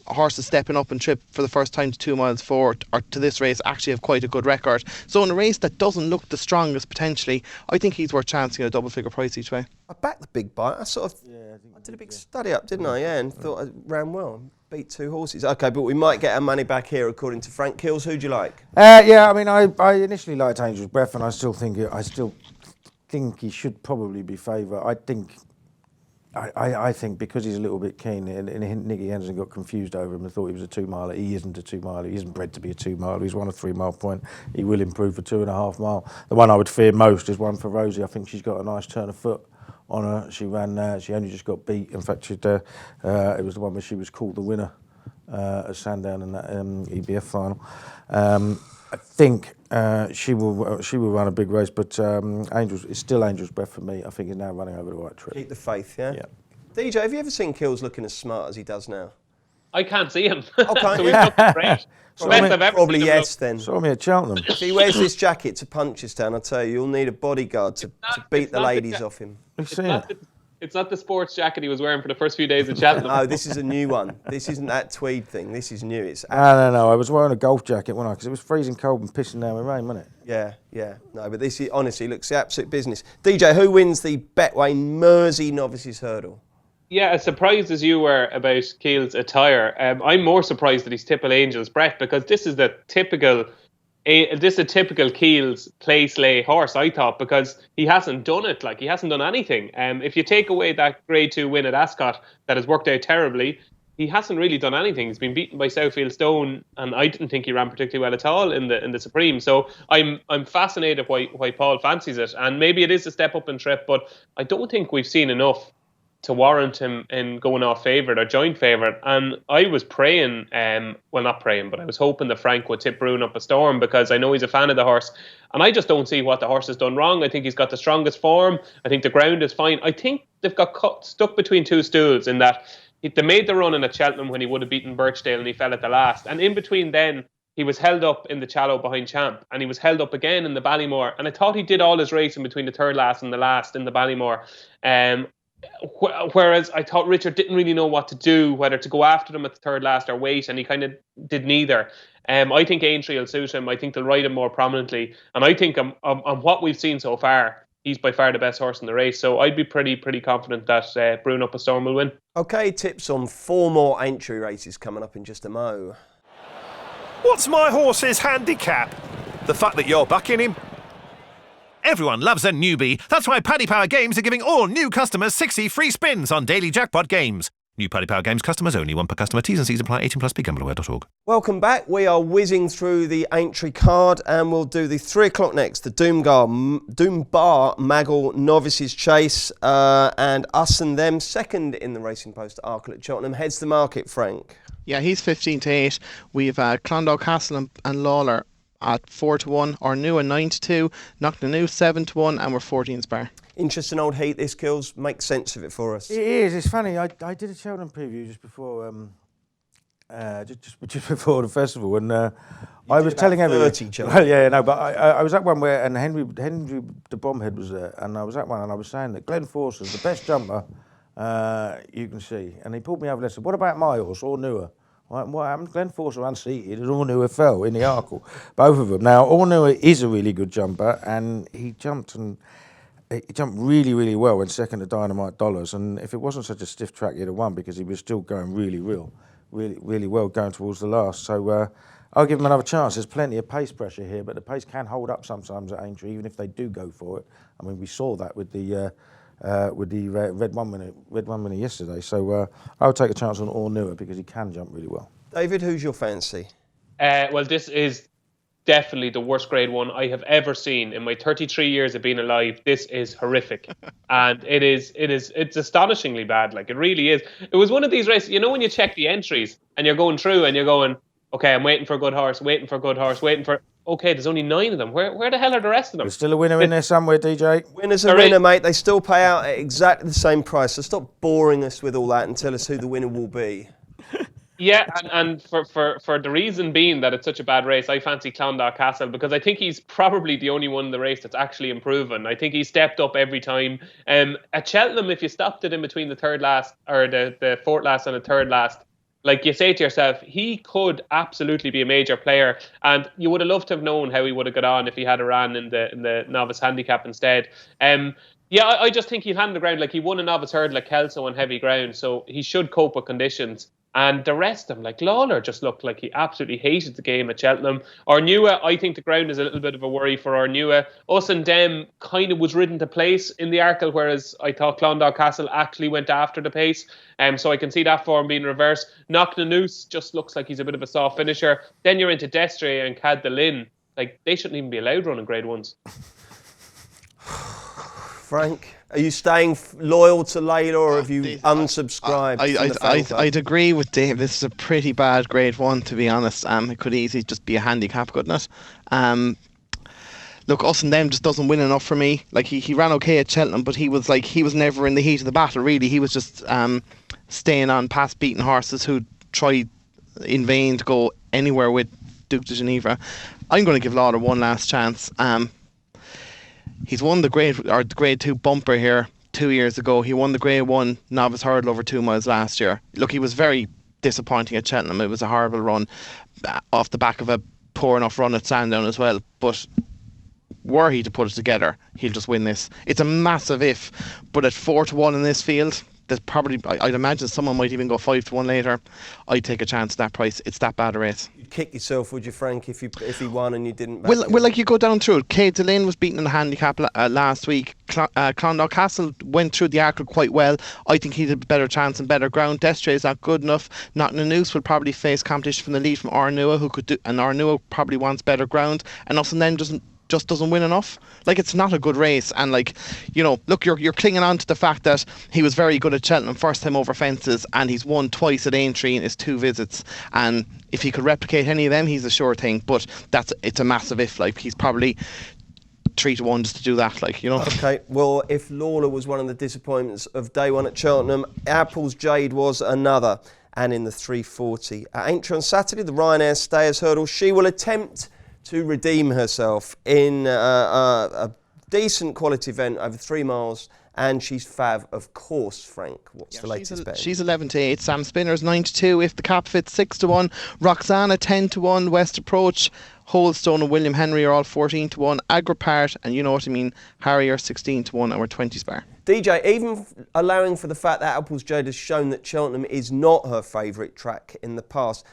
Horses stepping up and trip for the first time to 2 miles forward or to this race actually have quite a good record. So in a race that doesn't look the strongest potentially, I think he's worth chancing at a double figure price each way. I backed the Big Bite. I did a big study up, didn't I? Yeah, and thought I ran well. Beat 2 horses. Okay, but we might get our money back here, according to Frank. Kills, who'd you like? I initially liked Angel's Breath, and I still think he should probably be favourite. I think because he's a little bit keen, and Nicky Henderson got confused over him and thought he was a 2 miler. He isn't a 2 miler. He isn't bred to be a 2 miler. He's won a 3 mile point. He will improve for 2.5 mile. The one I would fear most is one for Rosie. I think she's got a nice turn of foot on her. She ran. She only just got beat. In fact, it was the one where she was called the winner at Sandown in that EBF final. I think she will run a big race, but it's still Angel's Breath for me. I think he's now running over the right trip. Keep the faith, yeah? Yeah. DJ, have you ever seen Kills looking as smart as he does now? I can't see him. Okay. So we've got the great. Probably yes then. Saw me at Cheltenham. If he wears this jacket to Punchestown, I tell you, you'll need a bodyguard to beat the ladies off him. You've seen it. It's not the sports jacket he was wearing for the first few days of Cheltenham. No, this is a new one. This isn't that tweed thing. This is new. It's No. I was wearing a golf jacket, wasn't I? Because it was freezing cold and pissing down with rain, wasn't it? Yeah. No, but this honestly looks the absolute business. DJ, who wins the Betway Mersey Novices Hurdle? Yeah, as surprised as you were about Keel's attire, I'm more surprised that he's Tipple Angel's Breath, because this is a typical Keel's place lay horse, I thought, because he hasn't done it. Like, he hasn't done anything. If you take away that Grade 2 win at Ascot that has worked out terribly, he hasn't really done anything. He's been beaten by Southfield Stone, and I didn't think he ran particularly well at all in the Supreme. So I'm fascinated why Paul fancies it, and maybe it is a step up in trip, but I don't think we've seen enough to warrant him in going off favourite or joint favourite. And I was praying, well, not praying, but I was hoping that Frank would tip Bruin up a storm, because I know he's a fan of the horse, and I just don't see what the horse has done wrong. I think he's got the strongest form. I think the ground is fine. I think they've got stuck between two stools in that they made the run in at Cheltenham when he would have beaten Birchdale and he fell at the last. And in between then, he was held up in the Challow behind Champ, and he was held up again in the Ballymore. And I thought he did all his racing between the third last and the last in the Ballymore. Whereas I thought Richard didn't really know what to do, whether to go after them at the third last or wait, and he kind of did neither. I think Aintree will suit him. I think they'll ride him more prominently, and I think on what we've seen so far, he's by far the best horse in the race. So I'd be pretty confident that Bruin Up a Storm will win. Okay, tips on 4 more Aintree races coming up in just a mo. What's my horse's handicap? The fact that you're backing him? Everyone loves a newbie. That's why Paddy Power Games are giving all new customers 60 free spins on daily jackpot games. New Paddy Power Games customers only, 1 per customer. T's and C's apply. 18 plus. BeGambleAware.org. Welcome back. We are whizzing through the Aintree card, and we'll do the 3 o'clock next, the Doom Bar Maggle Novices Chase, and Us and Them, second in the Racing Post Arkle at Cheltenham. Heads to market, Frank. Yeah, he's 15-8. We've Clondalk Castle and Lawler at 4-1, or New at 9-2, Knocknanew 7-1, and we're 14 spare. Interesting old heat this, Kills. Make sense of it for us. It is. It's funny. I did a Cheltenham preview just before just before the festival, and I was telling everyone. Well, yeah, no, but I was at one where, and Henry the Bombhead was there, and I was at one, and I was saying that Glenn Forster's the best jumper you can see, and he pulled me over and said, "What about my horse, or newer?" What happened? Glenn Forster unseated and Ornewer fell in the Arkle. Both of them. Now, Ornewer is a really good jumper, and he jumped really, really well in second to Dynamite Dollars. And if it wasn't such a stiff track, he'd have won, because he was still going really well going towards the last. So I'll give him another chance. There's plenty of pace pressure here, but the pace can hold up sometimes at Aintree, even if they do go for it. I mean, we saw that with the red one winner yesterday. So I would take a chance on Ornewer, because he can jump really well. David, who's your fancy? Well, this is definitely the worst Grade 1 I have ever seen in my 33 years of being alive. This is horrific. And it's astonishingly bad. Like, it really is. It was one of these races, you know, when you check the entries and you're going through and you're going, okay, I'm waiting for a good horse, okay, there's only 9 of them. Where the hell are the rest of them? There's still a winner in there somewhere, DJ. Winner's a winner, mate. They still pay out at exactly the same price. So stop boring us with all that and tell us who the winner will be. Yeah, and for the reason being that it's such a bad race, I fancy Clondalk Castle, because I think he's probably the only one in the race that's actually improving. I think he's stepped up every time. At Cheltenham, if you stopped it in between the third last, or the fourth last and the third last, like, you say to yourself, he could absolutely be a major player, and you would have loved to have known how he would have got on if he had a ran in the novice handicap instead. Yeah, I just think he'll hand the ground. Like, he won a novice hurdle at Kelso on heavy ground, so he should cope with conditions. And the rest of them, like Lawler, just looked like he absolutely hated the game at Cheltenham. Ornewer, I think the ground is a little bit of a worry for Ornewer. Us and Dem kind of was ridden to place in the Arkle, whereas I thought Clondalk Castle actually went after the pace. So I can see that form being reversed. Knocknanew just looks like he's a bit of a soft finisher. Then you're into Destre and Cad the Lynn. Like, they shouldn't even be allowed running Grade 1s. Frank, are you staying loyal to Layla, or have you unsubscribed? I'd agree with Dave. This is a pretty bad Grade 1, to be honest. It could easily just be a handicap, couldn't it? Look, Us and Them just doesn't win enough for me. Like, he ran okay at Cheltenham, but he was never in the heat of the battle, really. He was just staying on past beaten horses who tried in vain to go anywhere with Duke de Geneva. I'm going to give Lawler one last chance. He's won the Grade 2 bumper here 2 years ago. He won the Grade 1 novice hurdle over 2 miles last year. Look, he was very disappointing at Cheltenham. It was a horrible run off the back of a poor enough run at Sandown as well. But were he to put it together, he'll just win this. It's a massive if, but at 4-1 in this field, there's probably, I'd imagine someone might even go 5-1 later. I'd take a chance at that price. It's that bad a race. you'd kick yourself, would you, Frank, if he won and you didn't back Well, him? like you go down through it. Kate Delane was beaten in the handicap last week. Clondalk Castle went through the Arkle quite well. I think he had a better chance and better ground. Destre is not good enough. Nottingham Noose will probably face competition from the lead from Arnua, who could do, and Arnua probably wants better ground. And Austin then just doesn't win enough. Like, it's not a good race, and like, you know, look, you're clinging on to the fact that he was very good at Cheltenham first time over fences, and he's won twice at Aintree in his 2 visits, and if he could replicate any of them, he's a sure thing. But it's a massive if. Like, he's probably 3-1 just to do that, like, you know. Okay, well, if Lawler was one of the disappointments of day one at Cheltenham, Apple's Jade was another, and in the 340 at Aintree on Saturday, the Ryanair Stayers Hurdle, she will attempt to redeem herself in a decent quality event over 3 miles, and she's fav, of course. Frank, what's the latest bet? She's 11-8. Sam Spinner's 9-2. If the cap fits, 6-1. Roxana 10-1. West Approach, Holdstone and William Henry are all 14-1. Agripart and you know what I mean, Harry are 16-1, and we're 20 spare. DJ, even allowing for the fact that Apple's Jade has shown that Cheltenham is not her favourite track in the past,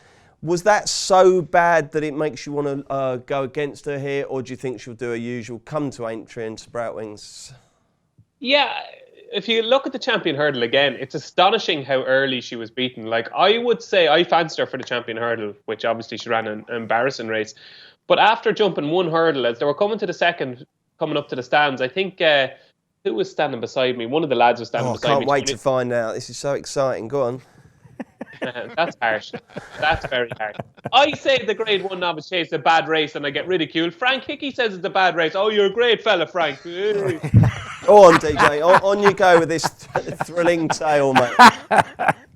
was that so bad that it makes you want to go against her here, or do you think she'll do her usual, come to Aintree and sprout wings? Yeah, if you look at the Champion Hurdle again, it's astonishing how early she was beaten. Like, I would say I fancied her for the Champion Hurdle, which obviously she ran an embarrassing race. But after jumping 1 hurdle, as they were coming to the second, coming up to the stands, I think, who was standing beside me? One of the lads was standing beside me. I can't wait to find out. This is so exciting. Go on. That's harsh. That's very harsh. I say the Grade 1 Novice Chase is a bad race and I get ridiculed. Frank Hickey says it's a bad race. Oh, you're a great fella, Frank. Go on, DJ. On you go with this thrilling tale, mate.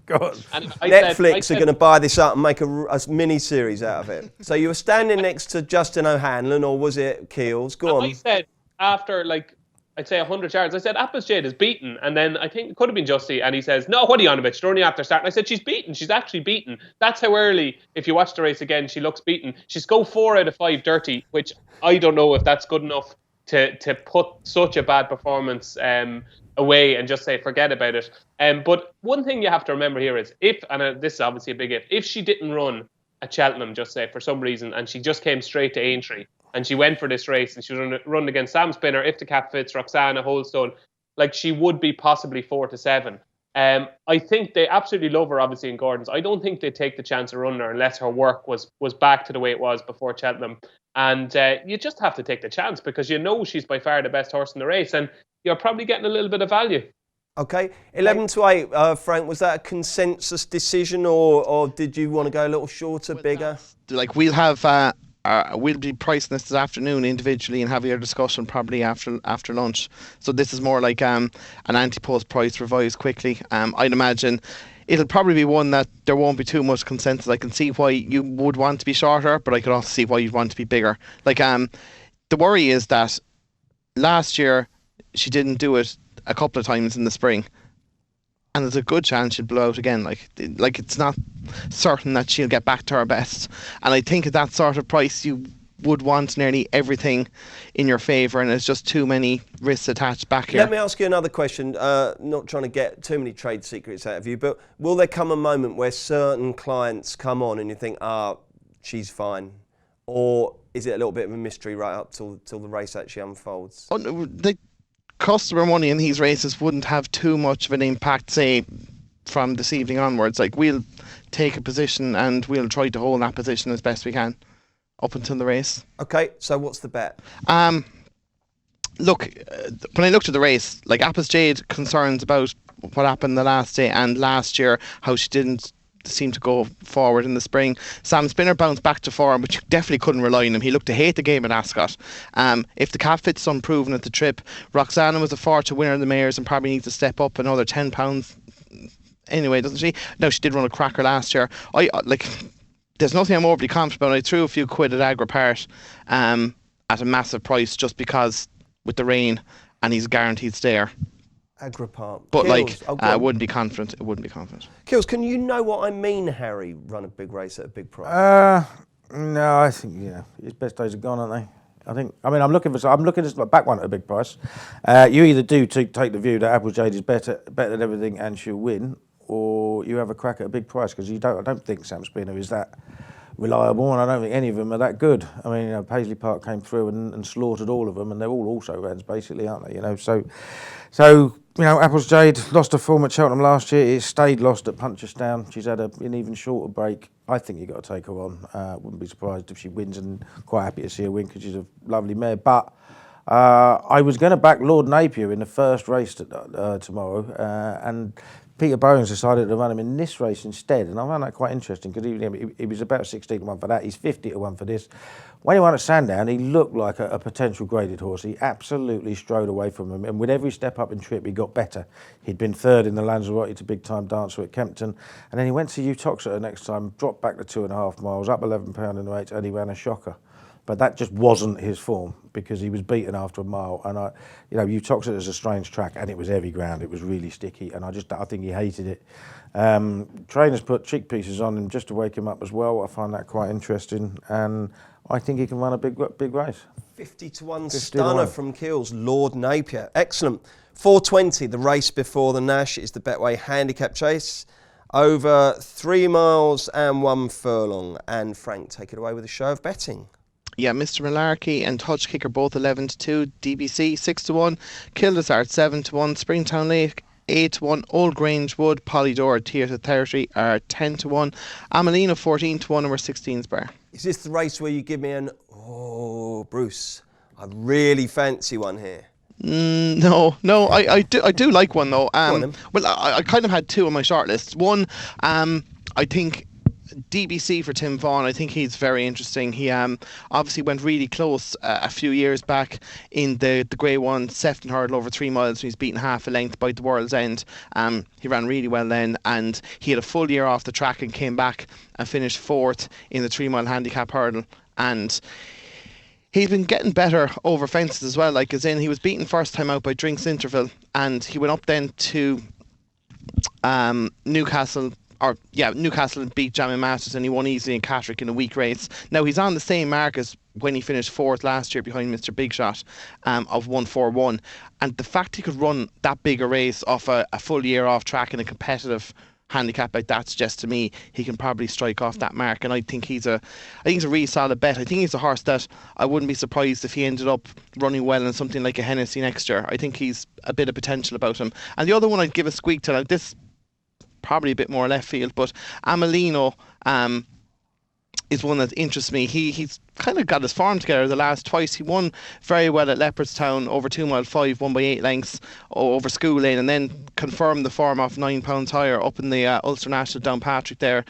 Go on. Netflix are going to buy this up and make a mini-series out of it. So you were standing next to Justin O'Hanlon, or was it Keels? Go on. I said, after, like, I'd say 100 yards, I said, Apple's Jade is beaten. And then I think it could have been Justy. And he says, no, what are you on about? She's only after starting. I said, she's beaten. She's actually beaten. That's how early, if you watch the race again, she looks beaten. She's go 4 out of 5 dirty, which I don't know if that's good enough to put such a bad performance away and just say, forget about it. But one thing you have to remember here is, and this is obviously a big if she didn't run at Cheltenham, just say, for some reason, and she just came straight to Aintree, and she went for this race, and she was run against Sam Spinner, if the cap fits, Roxana, Holdstone, like, she would be possibly 4-7. I think they absolutely love her, obviously, in Gordon's. I don't think they'd take the chance of running her unless her work was back to the way it was before Cheltenham. And you just have to take the chance, because you know she's by far the best horse in the race, and you're probably getting a little bit of value. Okay, 11-8, Frank, was that a consensus decision, or did you want to go a little shorter, bigger? Like, we'll have... we'll be pricing this afternoon individually and having our discussion probably after lunch. So this is more like an anti-post price revised quickly. I'd imagine it'll probably be one that there won't be too much consensus. I can see why you would want to be shorter, but I could also see why you'd want to be bigger. Like, the worry is that last year she didn't do it a couple of times in the spring, and there's a good chance she'll blow out again. Like it's not certain that she'll get back to her best. And I think at that sort of price, you would want nearly everything in your favour, and there's just too many risks attached back here. Let me ask you another question. Not trying to get too many trade secrets out of you, but will there come a moment where certain clients come on and you think, she's fine? Or is it a little bit of a mystery right up till the race actually unfolds? The customer money in these races wouldn't have too much of an impact, say, from this evening onwards. Like, we'll take a position and we'll try to hold that position as best we can up until the race. Okay, so what's the bet? Look, when I looked at the race, like, Apple's Jade concerns about what happened the last day and last year, how she didn't seem to go forward in the spring. Sam Spinner bounced back to form, but you definitely couldn't rely on him. He looked to hate the game at Ascot. If the cap fits unproven at the trip, Roxana was a fortune winner in the Mayors and probably needs to step up another £10 anyway, doesn't she? No, she did run a cracker last year. There's nothing I'm overly confident about. I threw a few quid at Agripart at a massive price just because with the rain, and he's guaranteed stayer. Agripart. But Kills. I wouldn't be confident. It wouldn't be confident. Kills, can you know what I mean, Harry, run a big race at a big price? No, I think, his best days are gone, aren't they? I'm looking at the back one at a big price. You either do take the view that Apple Jade is better than everything and she'll win, or you have a crack at a big price, because I don't think Sam Spinner is that reliable, and I don't think any of them are that good. I mean, Paisley Park came through and slaughtered all of them, and they're all also rans basically, aren't they? So Apples Jade lost her form at Cheltenham last year. It stayed lost at Punchestown. She's had an even shorter break. I think you've got to take her on. Wouldn't be surprised if she wins, and quite happy to see her win because she's a lovely mare. But I was going to back Lord Napier in the first race tomorrow, and Peter Bowens decided to run him in this race instead, and I found that quite interesting because he was about 16-1 for that. He's 50-1 for this. When he won at Sandown, he looked like a potential graded horse. He absolutely strode away from him, and with every step up in trip, he got better. He'd been third in the Lanzarote to Big Time Dancer at Kempton, and then he went to Utoxeter next time, dropped back to 2.5 miles, up 11 pound in the race, and he ran a shocker. But that just wasn't his form because he was beaten after a mile. And Utoxeter is a strange track, and it was heavy ground. It was really sticky, and I think he hated it. Trainers put cheek pieces on him just to wake him up as well. I find that quite interesting, and I think he can run a big race. 50-1 stunner from Keels, Lord Napier. Excellent. 4:20, the race before the Nash, is the Betway handicap chase. Over 3 miles and 1 furlong. And Frank, take it away with a show of betting. Yeah, Mr. Malarkey and Touch Kicker both 11-2, DBC 6-1, Kildesart 7-1, Springtown Lake 8-1, Old Grange Wood, Polydor, Theatre Territory are 10-1, Amelina 14-1, and we're 16s bar. Is this the race where you give me Bruce, I really fancy one here? No, I do like one though. Go on, then. Well, I kind of had two on my shortlist. One, I think DBC for Tim Vaughan. I think he's very interesting. He obviously went really close a few years back in the Grade 1 Sefton hurdle over 3 miles. He's beaten half a length by the World's End. He ran really well then, and he had a full year off the track and came back and finished 4th in the 3 mile handicap hurdle. And he's been getting better over fences as well. Like, as in, he was beaten first time out by Drinks Interval, and he went up then to Newcastle and beat Jamie Masters, and he won easily in Catterick in a weak race. Now, he's on the same mark as when he finished 4th last year behind Mr. Big Shot of 141. And the fact he could run that big a race off a full year off track in a competitive handicap like that suggests to me he can probably strike off that mark. And I think he's a really solid bet. I think he's a horse that I wouldn't be surprised if he ended up running well in something like a Hennessy next year. I think he's a bit of potential about him. And the other one I'd give a squeak to, now this probably a bit more left field, but Amelino is one that interests me. He's kind of got his form together the last twice. He won very well at Leopardstown over 2 mile 5, won by 8 lengths over School Lane, and then confirmed the form off 9 pounds higher up in the Ulster National Downpatrick there.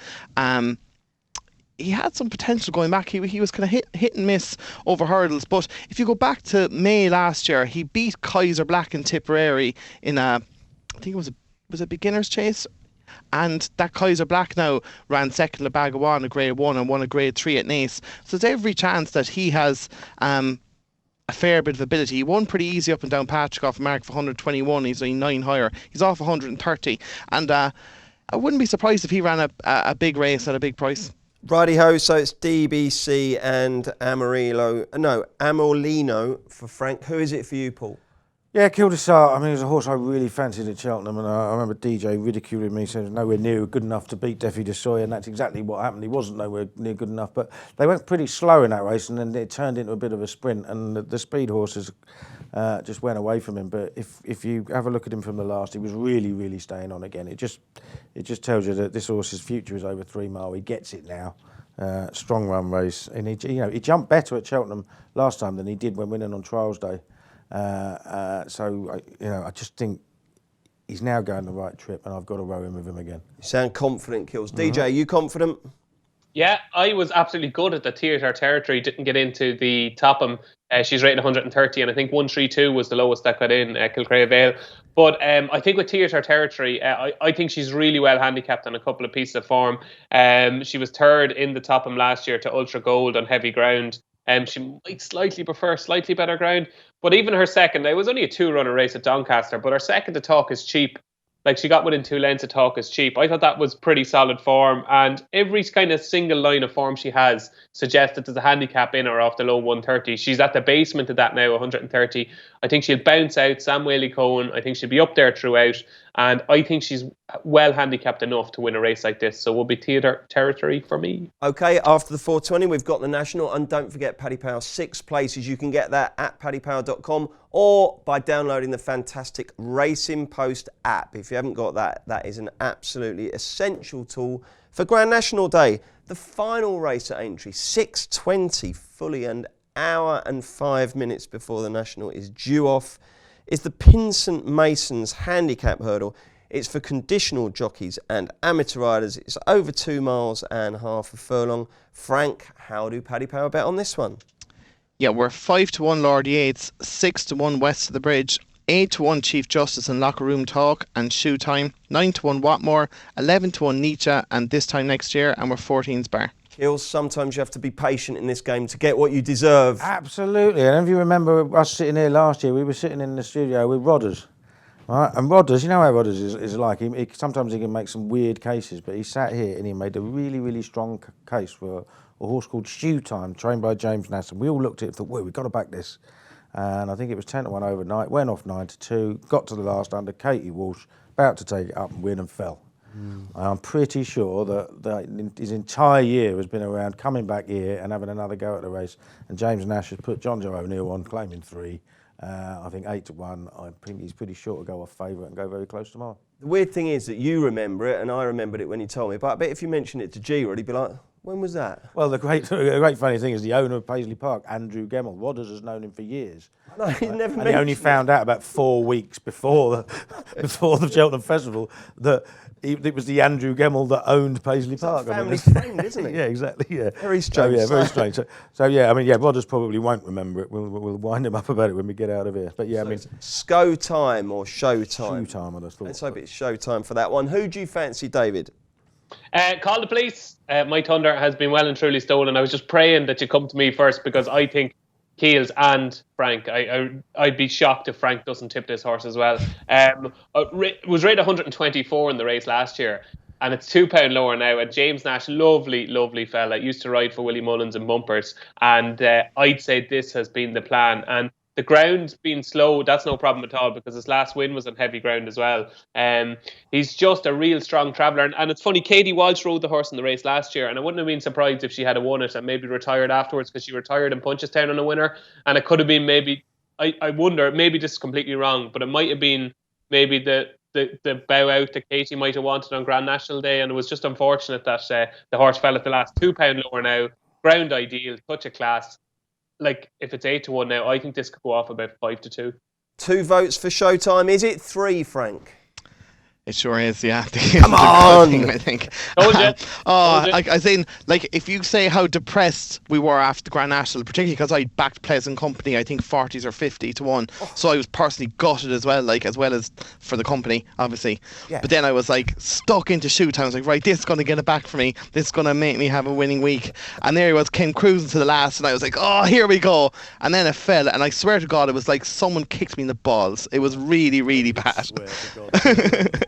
He had some potential going back. He was kind of hit and miss over hurdles, but if you go back to May last year, he beat Kaiser Black in Tipperary in I think it was a beginner's chase. And that Kaiser Black now ran second to Bagawan, a Grade 1, and won a Grade 3 at Naas. So there's every chance that he has a fair bit of ability. He won pretty easy up and down Patrick off a mark of 121. He's only 9 higher. He's off 130. And I wouldn't be surprised if he ran a big race at a big price. Righty-ho, so it's DBC and Amolino for Frank. Who is it for you, Paul? Yeah, Kildesart, I mean, it was a horse I really fancied at Cheltenham, and I remember DJ ridiculing me, saying nowhere near good enough to beat Defi de Soy, and that's exactly what happened. He wasn't nowhere near good enough, but they went pretty slow in that race, and then it turned into a bit of a sprint, and the speed horses just went away from him. But if you have a look at him from the last, he was really, really staying on again. It just tells you that this horse's future is over 3 mile. He gets it now. Strong run race, and he jumped better at Cheltenham last time than he did when winning on Trials Day. So I just think he's now going the right trip, and I've got to row in with him again. You sound confident, Kills. DJ, are you confident? Yeah, I was absolutely good at the Theatre Territory. Didn't get into the Topham. She's rated 130, and I think 132 was the lowest that got in Kilcrea Vale. But I think with Theatre Territory, I think she's really well handicapped on a couple of pieces of form. She was 3rd in the Topham last year to Ultra Gold on heavy ground. She might slightly prefer slightly better ground. But even her second, it was only a 2-runner race at Doncaster, but her second to Talk Is Cheap. Like, she got within 2 lengths of Talk Is Cheap. I thought that was pretty solid form, and every kind of single line of form she has suggests that there's a handicap in her off the low 130. She's at the basement of that now, 130. I think she'll bounce out Sam Whaley Cohen. I think she'll be up there throughout, And I think she's well handicapped enough to win a race like this. So will be theatre territory for me. Okay, after the 420, we've got the National, and don't forget Paddy Power, 6 places. You can get that at paddypower.com or by downloading the fantastic Racing Post app. If you haven't got that, that is an absolutely essential tool for Grand National Day. The final race at Aintree, 6:20, fully an hour and 5 minutes before the National is due off, is the Pinsent Masons Handicap Hurdle. It's for conditional jockeys and amateur riders. It's over 2 miles and half a furlong. Frank, how do Paddy Power bet on this one? Yeah, we're 5-1 Lord Yates, 6-1 West of the Bridge, 8-1 Chief Justice and Locker Room Talk and Shoe Time, 9-1 Watmore, 11-1 Nietzsche and This Time Next Year, and we're 14's bar. Kills, sometimes you have to be patient in this game to get what you deserve. Absolutely. And if you remember us sitting here last year, we were sitting in the studio with Rodders. Right? And Rodders, you know how Rodders is like. Sometimes he can make some weird cases, but he sat here and he made a really, really strong case for a horse called Shoe Time, trained by James Nass. And we all looked at it and thought, well, we've got to back this. And I think it was 10-1 overnight, went off 9-2, got to the last under, Katie Walsh, about to take it up and win and fell. I'm pretty sure that his entire year has been around coming back here and having another go at the race. And James Nash has put John Joe O'Neill on, claiming 3. I think 8-1. I think he's pretty sure to go off favourite and go very close tomorrow. The weird thing is that you remember it, and I remembered it when you told me. But I bet if you mentioned it to G, he'd be like, when was that? Well, the great funny thing is the owner of Paisley Park, Andrew Gemmell, Rodders has known him for years. No, he never And he only found out about 4 weeks before the Cheltenham Festival that it was the Andrew Gemmell that owned Paisley Park. Family friend, isn't he? Yeah, exactly. Yeah, very strange. So, yeah, very strange. So yeah, I mean, yeah, Rodders probably won't remember it. We'll wind him up about it when we get out of here. But yeah, I mean, Sco Time or Show Time? Shoe Time, I just thought. Let's hope it's Show Time for that one. Who do you fancy, David? Call the police. My thunder has been well and truly stolen. I was just praying that you come to me first because I think Keels and Frank. I'd be shocked if Frank doesn't tip this horse as well. Was rated 124 in the race last year, and it's £2 lower now. And James Nash, lovely fella, used to ride for Willie Mullins and bumpers. And I'd say this has been the plan. And the ground being slow, that's no problem at all because his last win was on heavy ground as well. He's just a real strong traveller. And it's funny, Katie Walsh rode the horse in the race last year, and I wouldn't have been surprised if she had won it and maybe retired afterwards because she retired in Punchestown on a winner. And it could have been maybe, I wonder, maybe this is completely wrong, but it might have been maybe the bow out that Katie might have wanted on Grand National Day. And it was just unfortunate that the horse fell at the last. £2 lower now, ground ideal, touch of class. Like, if it's 8-1 now, I think this could go off about 5-2. 2 votes for Showtime. Is it 3, Frank? It sure is, yeah. Come on! Thing, I think. Told you. I think, like, if you say how depressed we were after the Grand National, particularly because I backed Pleasant Company, I think 40s or 50-1. So I was personally gutted as well as for the company, obviously. Yeah. But then I was like stuck into Shoe Time. I was like, right, this is going to get it back for me. This is going to make me have a winning week. And there he was, came cruising to the last, and I was like, oh, here we go. And then it fell, and I swear to God, it was like someone kicked me in the balls. It was really, really bad. I swear to God.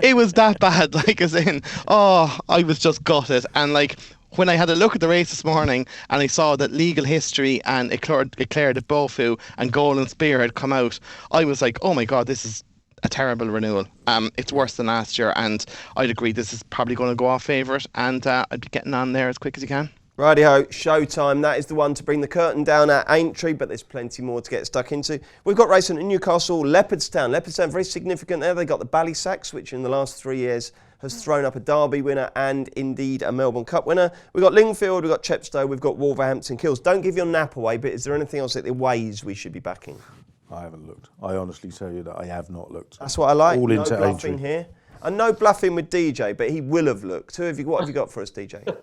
It was that bad, like, as in, I was just gutted. And like, when I had a look at the race this morning and I saw that Legal History and Eclair de Beaufort and Golden Spear had come out, I was like, oh my God, this is a terrible renewal. It's worse than last year, and I'd agree this is probably going to go off favourite, and I'd be getting on there as quick as you can. Righty-ho, Showtime. That is the one to bring the curtain down at Aintree, but there's plenty more to get stuck into. We've got racing at Newcastle, Leopardstown. Leopardstown, very significant there. They got the Ballysacks, which in the last 3 years has thrown up a Derby winner and indeed a Melbourne Cup winner. We've got Lingfield, we've got Chepstow, we've got Wolverhampton Kills. Don't give your nap away, but is there anything else at the Ways we should be backing? I haven't looked. I honestly tell you that I have not looked. That's what I like. All no into bluffing Aintree here. And no bluffing with DJ, but he will have looked. What have you got for us, DJ?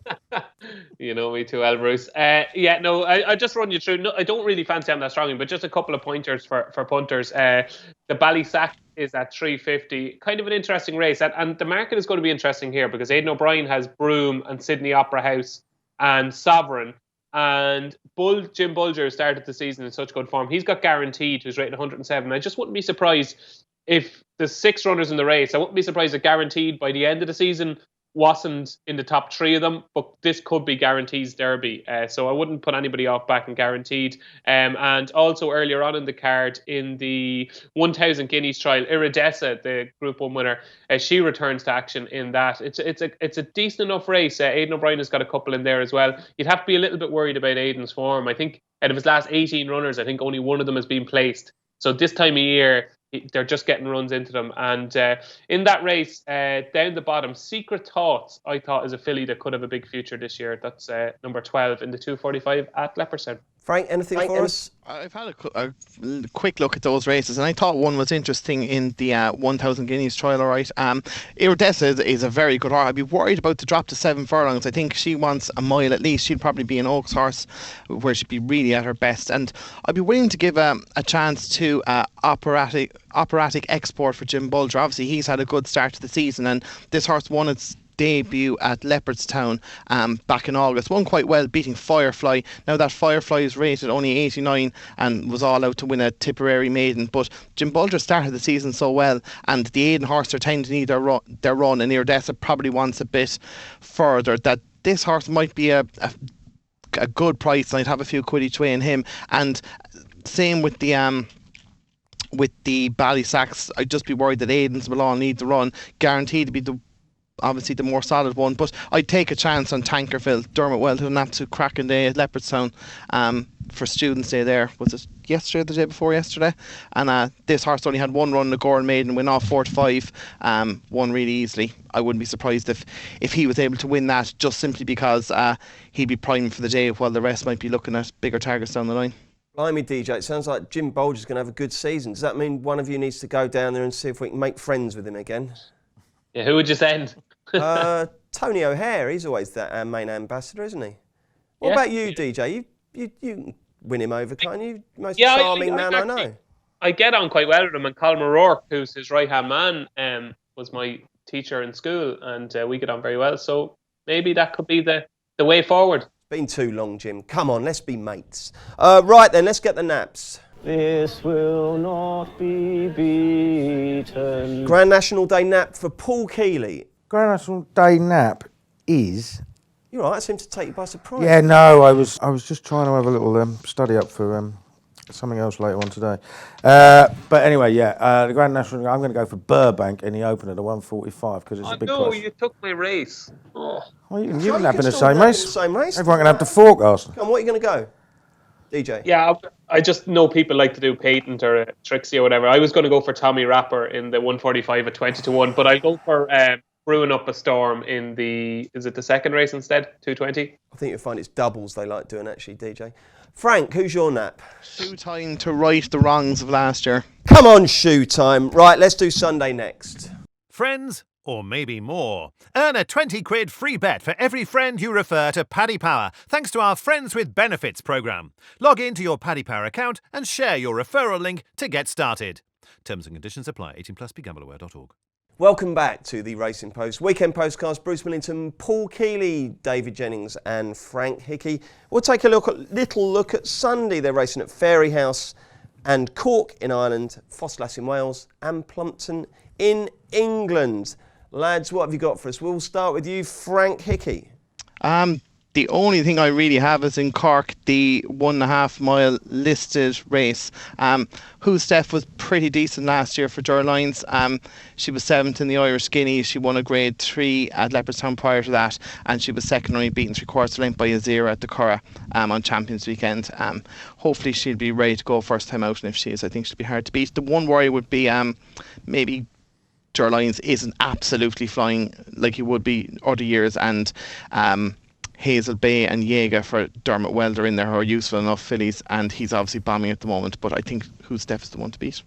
You know me too well, Bruce. I just run you through. No, I don't really fancy them that strongly, but just a couple of pointers for punters. The Ballysack is at 350. Kind of an interesting race. And the market is going to be interesting here because Aidan O'Brien has Broome and Sydney Opera House and Sovereign. And Jim Bulger started the season in such good form. He's got Guaranteed, who's rated 107. I just wouldn't be surprised if there's 6 runners in the race. I wouldn't be surprised if Guaranteed by the end of the season wasn't in the top 3 of them, but this could be Guaranteed's Derby. So I wouldn't put anybody off back in Guaranteed. And also earlier on in the card, in the 1,000 guineas trial, Iridessa, the Group 1 winner, she returns to action in that. It's a decent enough race. Aidan O'Brien has got a couple in there as well. You'd have to be a little bit worried about Aidan's form. I think out of his last 18 runners, I think only one of them has been placed. So this time of year, they're just getting runs into them. And in that race, down the bottom, Secret Thoughts, I thought, is a filly that could have a big future this year. That's number 12 in the 245 at Leopardstown. Frank, anything for us? I've had a quick look at those races, and I thought one was interesting in the 1,000 guineas trial. All right, Iridessa is a very good horse. I'd be worried about the drop to 7 furlongs. I think she wants a mile at least. She'd probably be an Oaks horse where she'd be really at her best, and I'd be willing to give a chance to operatic export for Jim Bulger. Obviously, he's had a good start to the season, and this horse won its debut at Leopardstown back in August. Won quite well, beating Firefly. Now that Firefly is rated only 89 and was all out to win a Tipperary maiden, but Jim Bulger started the season so well, and the Aidan horse are tending to need their run, and Iridessa probably wants a bit further. That this horse might be a good price, and I'd have a few quid each way in him. And same with the Ballysacks. I'd just be worried that Aidan's will all need the run. Guaranteed to be obviously the more solid one, but I'd take a chance on Tankerville. Dermot Weld had an absolute cracking day at Leopardstown for Students' Day there. Was it yesterday or the day before yesterday? And this horse only had one run in the Goran Maiden, went off 4-5, won really easily. I wouldn't be surprised if he was able to win that, just simply because he'd be primed for the day while the rest might be looking at bigger targets down the line. Blimey, DJ, it sounds like Jim Bulger's going to have a good season. Does that mean one of you needs to go down there and see if we can make friends with him again? Yeah, who would you send? Tony O'Hare, he's always the main ambassador, isn't he? What about you, DJ? You can win him over, can't you? Most charming man I know. I get on quite well with him, and Colm O'Rourke, who's his right-hand man, was my teacher in school, and we get on very well. So maybe that could be the way forward. Been too long, Jim. Come on, let's be mates. Right then, let's get the naps. This will not be beaten. Grand National Day nap for Paul Kealy. Grand National Day nap is... You're right, I seem to take you by surprise. Yeah, no, I was just trying to have a little study up for something else later on today. But anyway, the Grand National, I'm going to go for Burbank in the open at the 145 because it's a big price. You took my race. Oh. Well, you can have in the same race. Everyone can have the forecast. Come on, what are you going to go? DJ? Yeah, I just know people like to do Patent or Trixie or whatever. I was going to go for Tommy Rapper in the 145 at 20-1, but I'll go for Brewing Up a Storm in is it the second race instead, 220? I think you'll find it's doubles they like doing actually, DJ. Frank, who's your nap? Shoe time to right the wrongs of last year. Come on, shoe time. Right, let's do Sunday next. Friends, or maybe more. Earn a 20 quid free bet for every friend you refer to Paddy Power, thanks to our Friends with Benefits programme. Log into your Paddy Power account and share your referral link to get started. Terms and conditions apply. 18+, begambleaware.org. Welcome back to the Racing Post Weekend Postcast. Bruce Millington, Paul Kealy, David Jennings and Frank Hickey. We'll take a little look at Sunday. They're racing at Fairyhouse and Cork in Ireland, Fosslas in Wales and Plumpton in England. Lads, what have you got for us? We'll start with you, Frank Hickey. The only thing I really have is in Cork, the 1.5 mile listed race. Who Steph was pretty decent last year for Durlines. She was 7th in the Irish Guineas. She won a grade 3 at Leopardstown prior to that, and she was second, only beaten 3/4 length by Azira at the Curragh on Champions Weekend. Hopefully she'll be ready to go first time out, and if she is, I think she'll be hard to beat. The one worry would be maybe Durlines isn't absolutely flying like he would be other years, and Hazel Bay and Jaeger for Dermot Weld are in there who are useful enough fillies, and he's obviously bombing at the moment, but I think Who's Steph is the one to beat.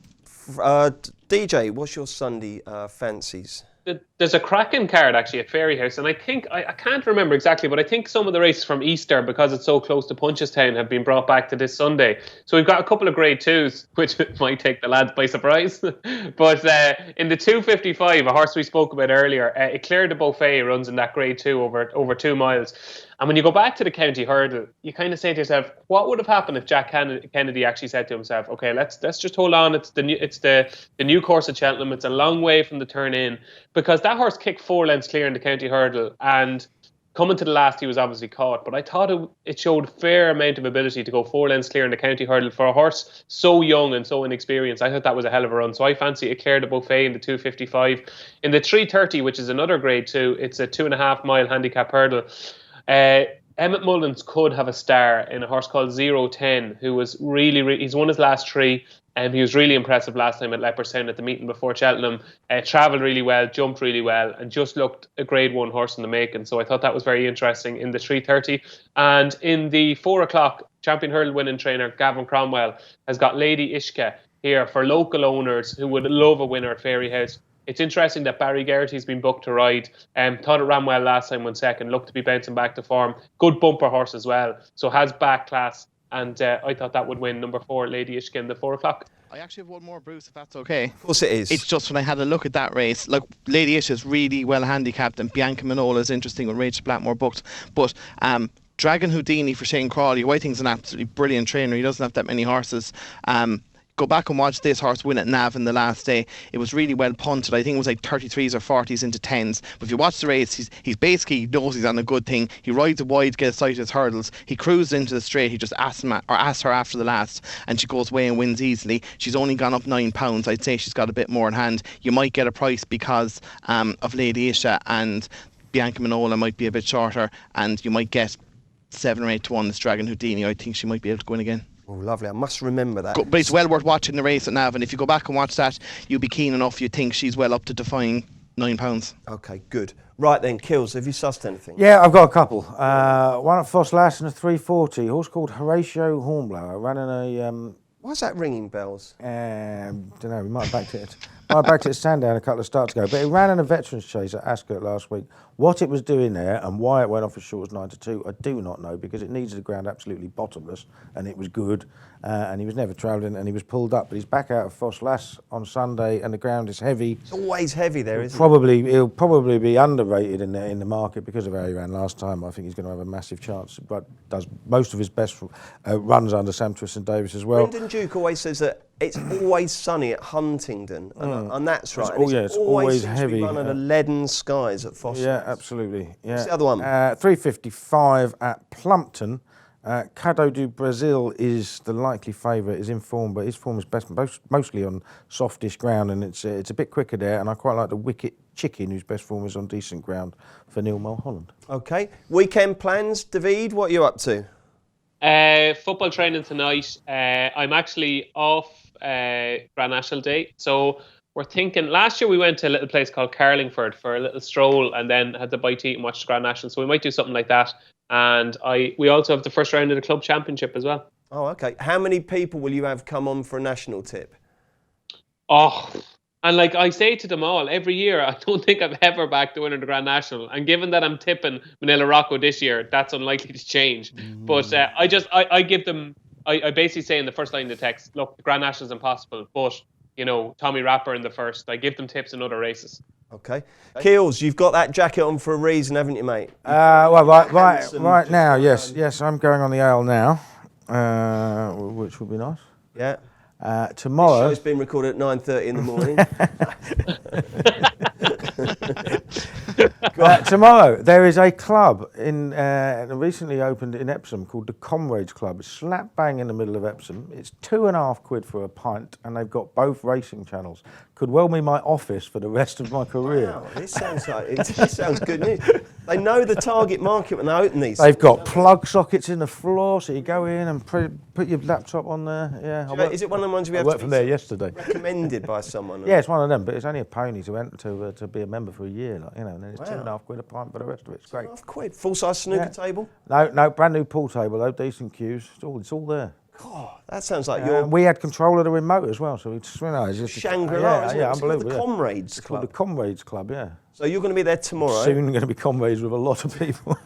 DJ, what's your Sunday fancies? There's a cracking card actually at Fairyhouse, and I think I can't remember exactly, but I think some of the races from Easter, because it's so close to Punchestown, have been brought back to this Sunday. So we've got a couple of grade 2s, which might take the lads by surprise. But in the 255, a horse we spoke about earlier, Eclair de Beaufait runs in that grade 2 over 2 miles. And when you go back to the county hurdle, you kind of say to yourself, what would have happened if Jack Kennedy actually said to himself, okay, let's just hold on. It's the new course at Cheltenham. It's a long way from the turn in, because that horse kicked 4 lengths clear in the county hurdle, and coming to the last, he was obviously caught. But I thought it showed a fair amount of ability to go 4 lengths clear in the county hurdle for a horse so young and so inexperienced. I thought that was a hell of a run. So I fancy it cleared the buffet in the 2:55. In the 3:30, which is another grade 2, it's a 2.5 mile handicap hurdle. Emmett Mullins could have a star in a horse called 010, who was he's won his last 3. And he was really impressive last time at Leopardstown at the meeting before Cheltenham. Travelled really well, jumped really well, and just looked a grade 1 horse in the making. So I thought that was very interesting in the 3:30. And in the 4 o'clock, champion hurdle winning trainer Gavin Cromwell has got Lady Ishka here for local owners who would love a winner at Fairyhouse. It's interesting that Barry Geraghty's been booked to ride. Thought it ran well last time, went second, looked to be bouncing back to form. Good bumper horse as well, so has back class. And I thought that would win number 4, Lady Ishka, in the 4 o'clock. I actually have one more, Bruce, if that's okay. Of course it is. It's just when I had a look at that race, look, Lady Ishka is really well handicapped, and Bianca Manola is interesting with Rachel Blackmore booked. But Dragon Houdini for Shane Crawley, who I think is an absolutely brilliant trainer. He doesn't have that many horses. Go back and watch this horse win at Nav in the last day. It was really well punted. I think it was like 33s or 40s into 10s. But if you watch the race, he's basically knows he's on a good thing. He rides it wide to get a sight of his hurdles. He cruised into the straight. He just asked her after the last, and she goes away and wins easily. She's only gone up £9. I'd say she's got a bit more in hand. You might get a price because of Lady Ishka, and Bianca Manola might be a bit shorter, and you might get 7 or 8 to 1 this Dragon Houdini. I think she might be able to go in again. Oh, lovely. I must remember that. But it's well worth watching the race at Nav, and if you go back and watch that, you'll be keen enough. You think she's well up to defying £9. Okay, good. Right then, Kills, have you sussed anything? Yeah, I've got a couple. One at Foss Lass and a 3:40. A horse called Horatio Hornblower ran in a... Why's that ringing bells? don't know, we might have backed it. I backed it at Sandown a couple of starts ago, but it ran in a veterans chase at Ascot last week. What it was doing there and why it went off as short as 9-2, I do not know, because it needed the ground absolutely bottomless, and it was good, and he was never travelling, and he was pulled up. But he's back out of Foss Lass on Sunday, and the ground is heavy. It's always heavy there, isn't it? He'll probably be underrated in the market because of how he ran last time. I think he's going to have a massive chance, but does most of his best runs under Sam Twiston-Davies as well. Brendan Duke always says that it's always sunny at Huntingdon, and that's right. It's always heavy. Run under leaden skies at Foss. Yeah, absolutely. Yeah. What's the other one? 3:55 at Plumpton. Cado do Brasil is the likely favourite. Is in form, but his form is best mostly on softish ground, and it's a bit quicker there. And I quite like the Wicket Chicken, whose best form is on decent ground, for Neil Mulholland. Okay. Weekend plans, David. What are you up to? Football training tonight. I'm actually off Grand National Day, so we're thinking. Last year we went to a little place called Carlingford for a little stroll, and then had the bite to eat and watch the Grand National. So we might do something like that. And we also have the first round of the club championship as well. Oh, okay. How many people will you have come on for a national tip? Oh, and like I say to them all every year, I don't think I've ever backed the winner of the Grand National. And given that I'm tipping Manila Rocco this year, that's unlikely to change. But I give them. I basically say in the first line of the text, look, the Grand National is impossible, but you know, Tommy Rapper in the first. I give them tips in other races. Okay. Keels, you've got that jacket on for a reason, haven't you, mate? Well, right now, yes, I'm going on the ale now, which will be nice. Yeah. Tomorrow. This show's been recorded at 9:30 in the morning. Tomorrow there is a club recently opened in Epsom called the Comrades Club. It's slap bang in the middle of Epsom. It's £2.50 for a pint, and they've got both racing channels. Could well be my office for the rest of my career. Wow, this sounds good news. They know the target market when they open these. They've got plug sockets in the floor, so you go in and put your laptop on there. Yeah. Is it one of the ones we have? I worked from there yesterday. Recommended by someone. Yeah, it's one of them, but it's only a pony to be a member for a year, like, you know. And then it's £2.50 a pint for the rest of it. It's great. £2.50. Full size snooker table? No, brand new pool table though, decent cues. It's all there. God, that sounds like your. We had control of the remote as well, so it's just Shangri-La, isn't it? Yeah, unbelievable. The Comrades Club. It's called the Comrades Club, yeah. So you're going to be there tomorrow. Soon going to be comrades with a lot of people.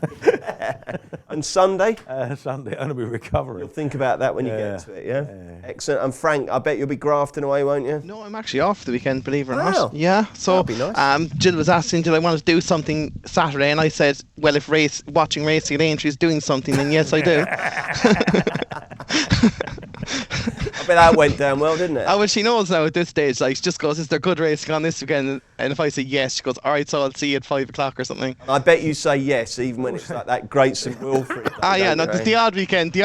And Sunday? Sunday, only be recovering. You'll think about that when you get to it, yeah? Excellent. And Frank, I bet you'll be grafting away, won't you? No, I'm actually off the weekend, believe it or Wow. not. Yeah, so That'd be nice. Jill was asking, did I want to do something Saturday? And I said, well, if watching racing at Aintree is doing something, then yes, I do. I bet that went down well, didn't it? Oh, well, she knows now at this stage. Like, she just goes, is there good racing on this weekend? And if I say yes, she goes, all right, so I'll see you at 5 o'clock or something. I bet you say yes, even when it's like that great St Wilfrid. Yeah, no, the odd weekend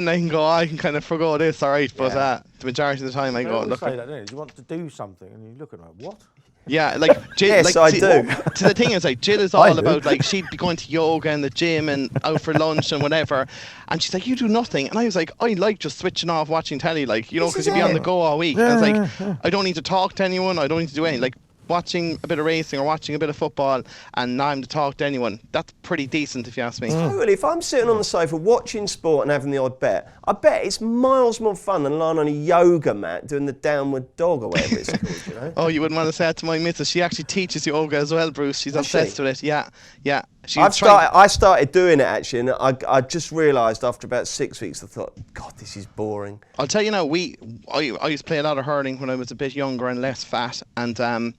I can go, I can kind of forgo this, all right. But the majority of the time I go, look. Say that, don't you? Do you want to do something? And you look at her, what? Yeah, like Jill. Yes, like, I do. So the thing is, like, Jill is all about, like, she'd be going to yoga and the gym and out for lunch and whatever. And she's like, you do nothing. And I was like, I like just switching off watching telly, like, you know, because you'd be on the go all week. And I was like, I don't need to talk to anyone. I don't need to do anything. Like, watching a bit of racing or watching a bit of football and not having to talk to anyone, that's pretty decent if you ask me. Totally. If I'm sitting on the sofa watching sport and having the odd bet, I bet it's miles more fun than lying on a yoga mat doing the downward dog or whatever it's called, you know? Oh, you wouldn't want to say that to my missus. She actually teaches yoga as well, Bruce. She's obsessed with it. Yeah. I started doing it actually, and I just realised after about 6 weeks, I thought, God, this is boring. I'll tell you now, I used to play a lot of hurling when I was a bit younger and less fat, and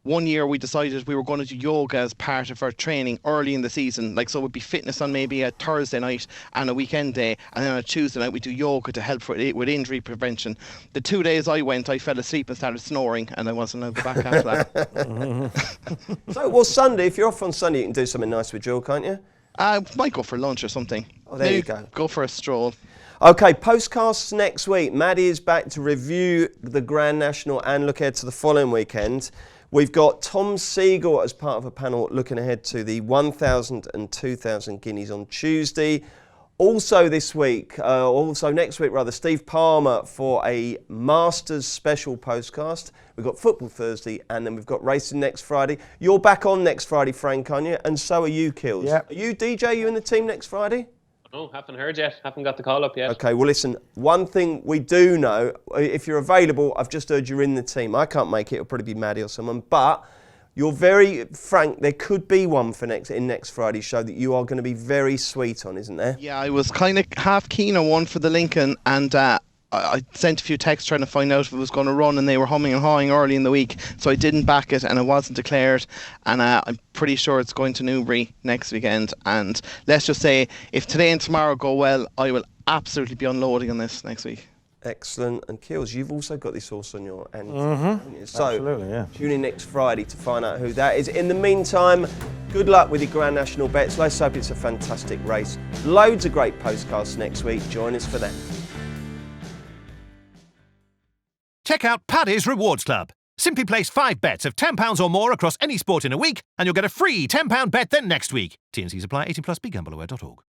one year we decided we were going to do yoga as part of our training early in the season. Like, so it would be fitness on maybe a Thursday night and a weekend day, and then on a Tuesday night we do yoga to help with injury prevention. The 2 days I went, I fell asleep and started snoring, and I wasn't allowed to go back after that. So, well, Sunday, if you're off on Sunday, you can do something nice with Jill, can't you? Might go for lunch or something. Oh, there you go. Go for a stroll. Okay, postcasts next week. Maddie is back to review the Grand National and look ahead to the following weekend. We've got Tom Siegel as part of a panel looking ahead to the 1,000 and 2,000 guineas on Tuesday. Also next week, Steve Palmer for a Masters special postcast. We've got Football Thursday and then we've got racing next Friday. You're back on next Friday, Frank, aren't you? And so are you, Kills. Yep. Are you, DJ, you in the team next Friday? No, haven't heard yet. Haven't got the call up yet. Okay, well, listen, one thing we do know, if you're available, I've just heard you're in the team. I can't make it, it'll probably be Maddie or someone, but you're very frank. There could be one for next Friday's show that you are going to be very sweet on, isn't there? Yeah, I was kind of half keen on one for the Lincoln, and I sent a few texts trying to find out if it was going to run, and they were humming and hawing early in the week, so I didn't back it, and it wasn't declared, and I'm pretty sure it's going to Newbury next weekend. And let's just say, if today and tomorrow go well, I will absolutely be unloading on this next week. Excellent. And Kills, you've also got this horse on your end. Haven't you? So Absolutely, yeah. tune in next Friday to find out who that is. In the meantime, good luck with your Grand National bets. Let's hope it's a fantastic race. Loads of great postcasts next week. Join us for them. Check out Paddy's Rewards Club. Simply place 5 bets of £10 or more across any sport in a week, and you'll get a free £10 bet then next week. T&Cs apply. 18+. BeGambleAware.org.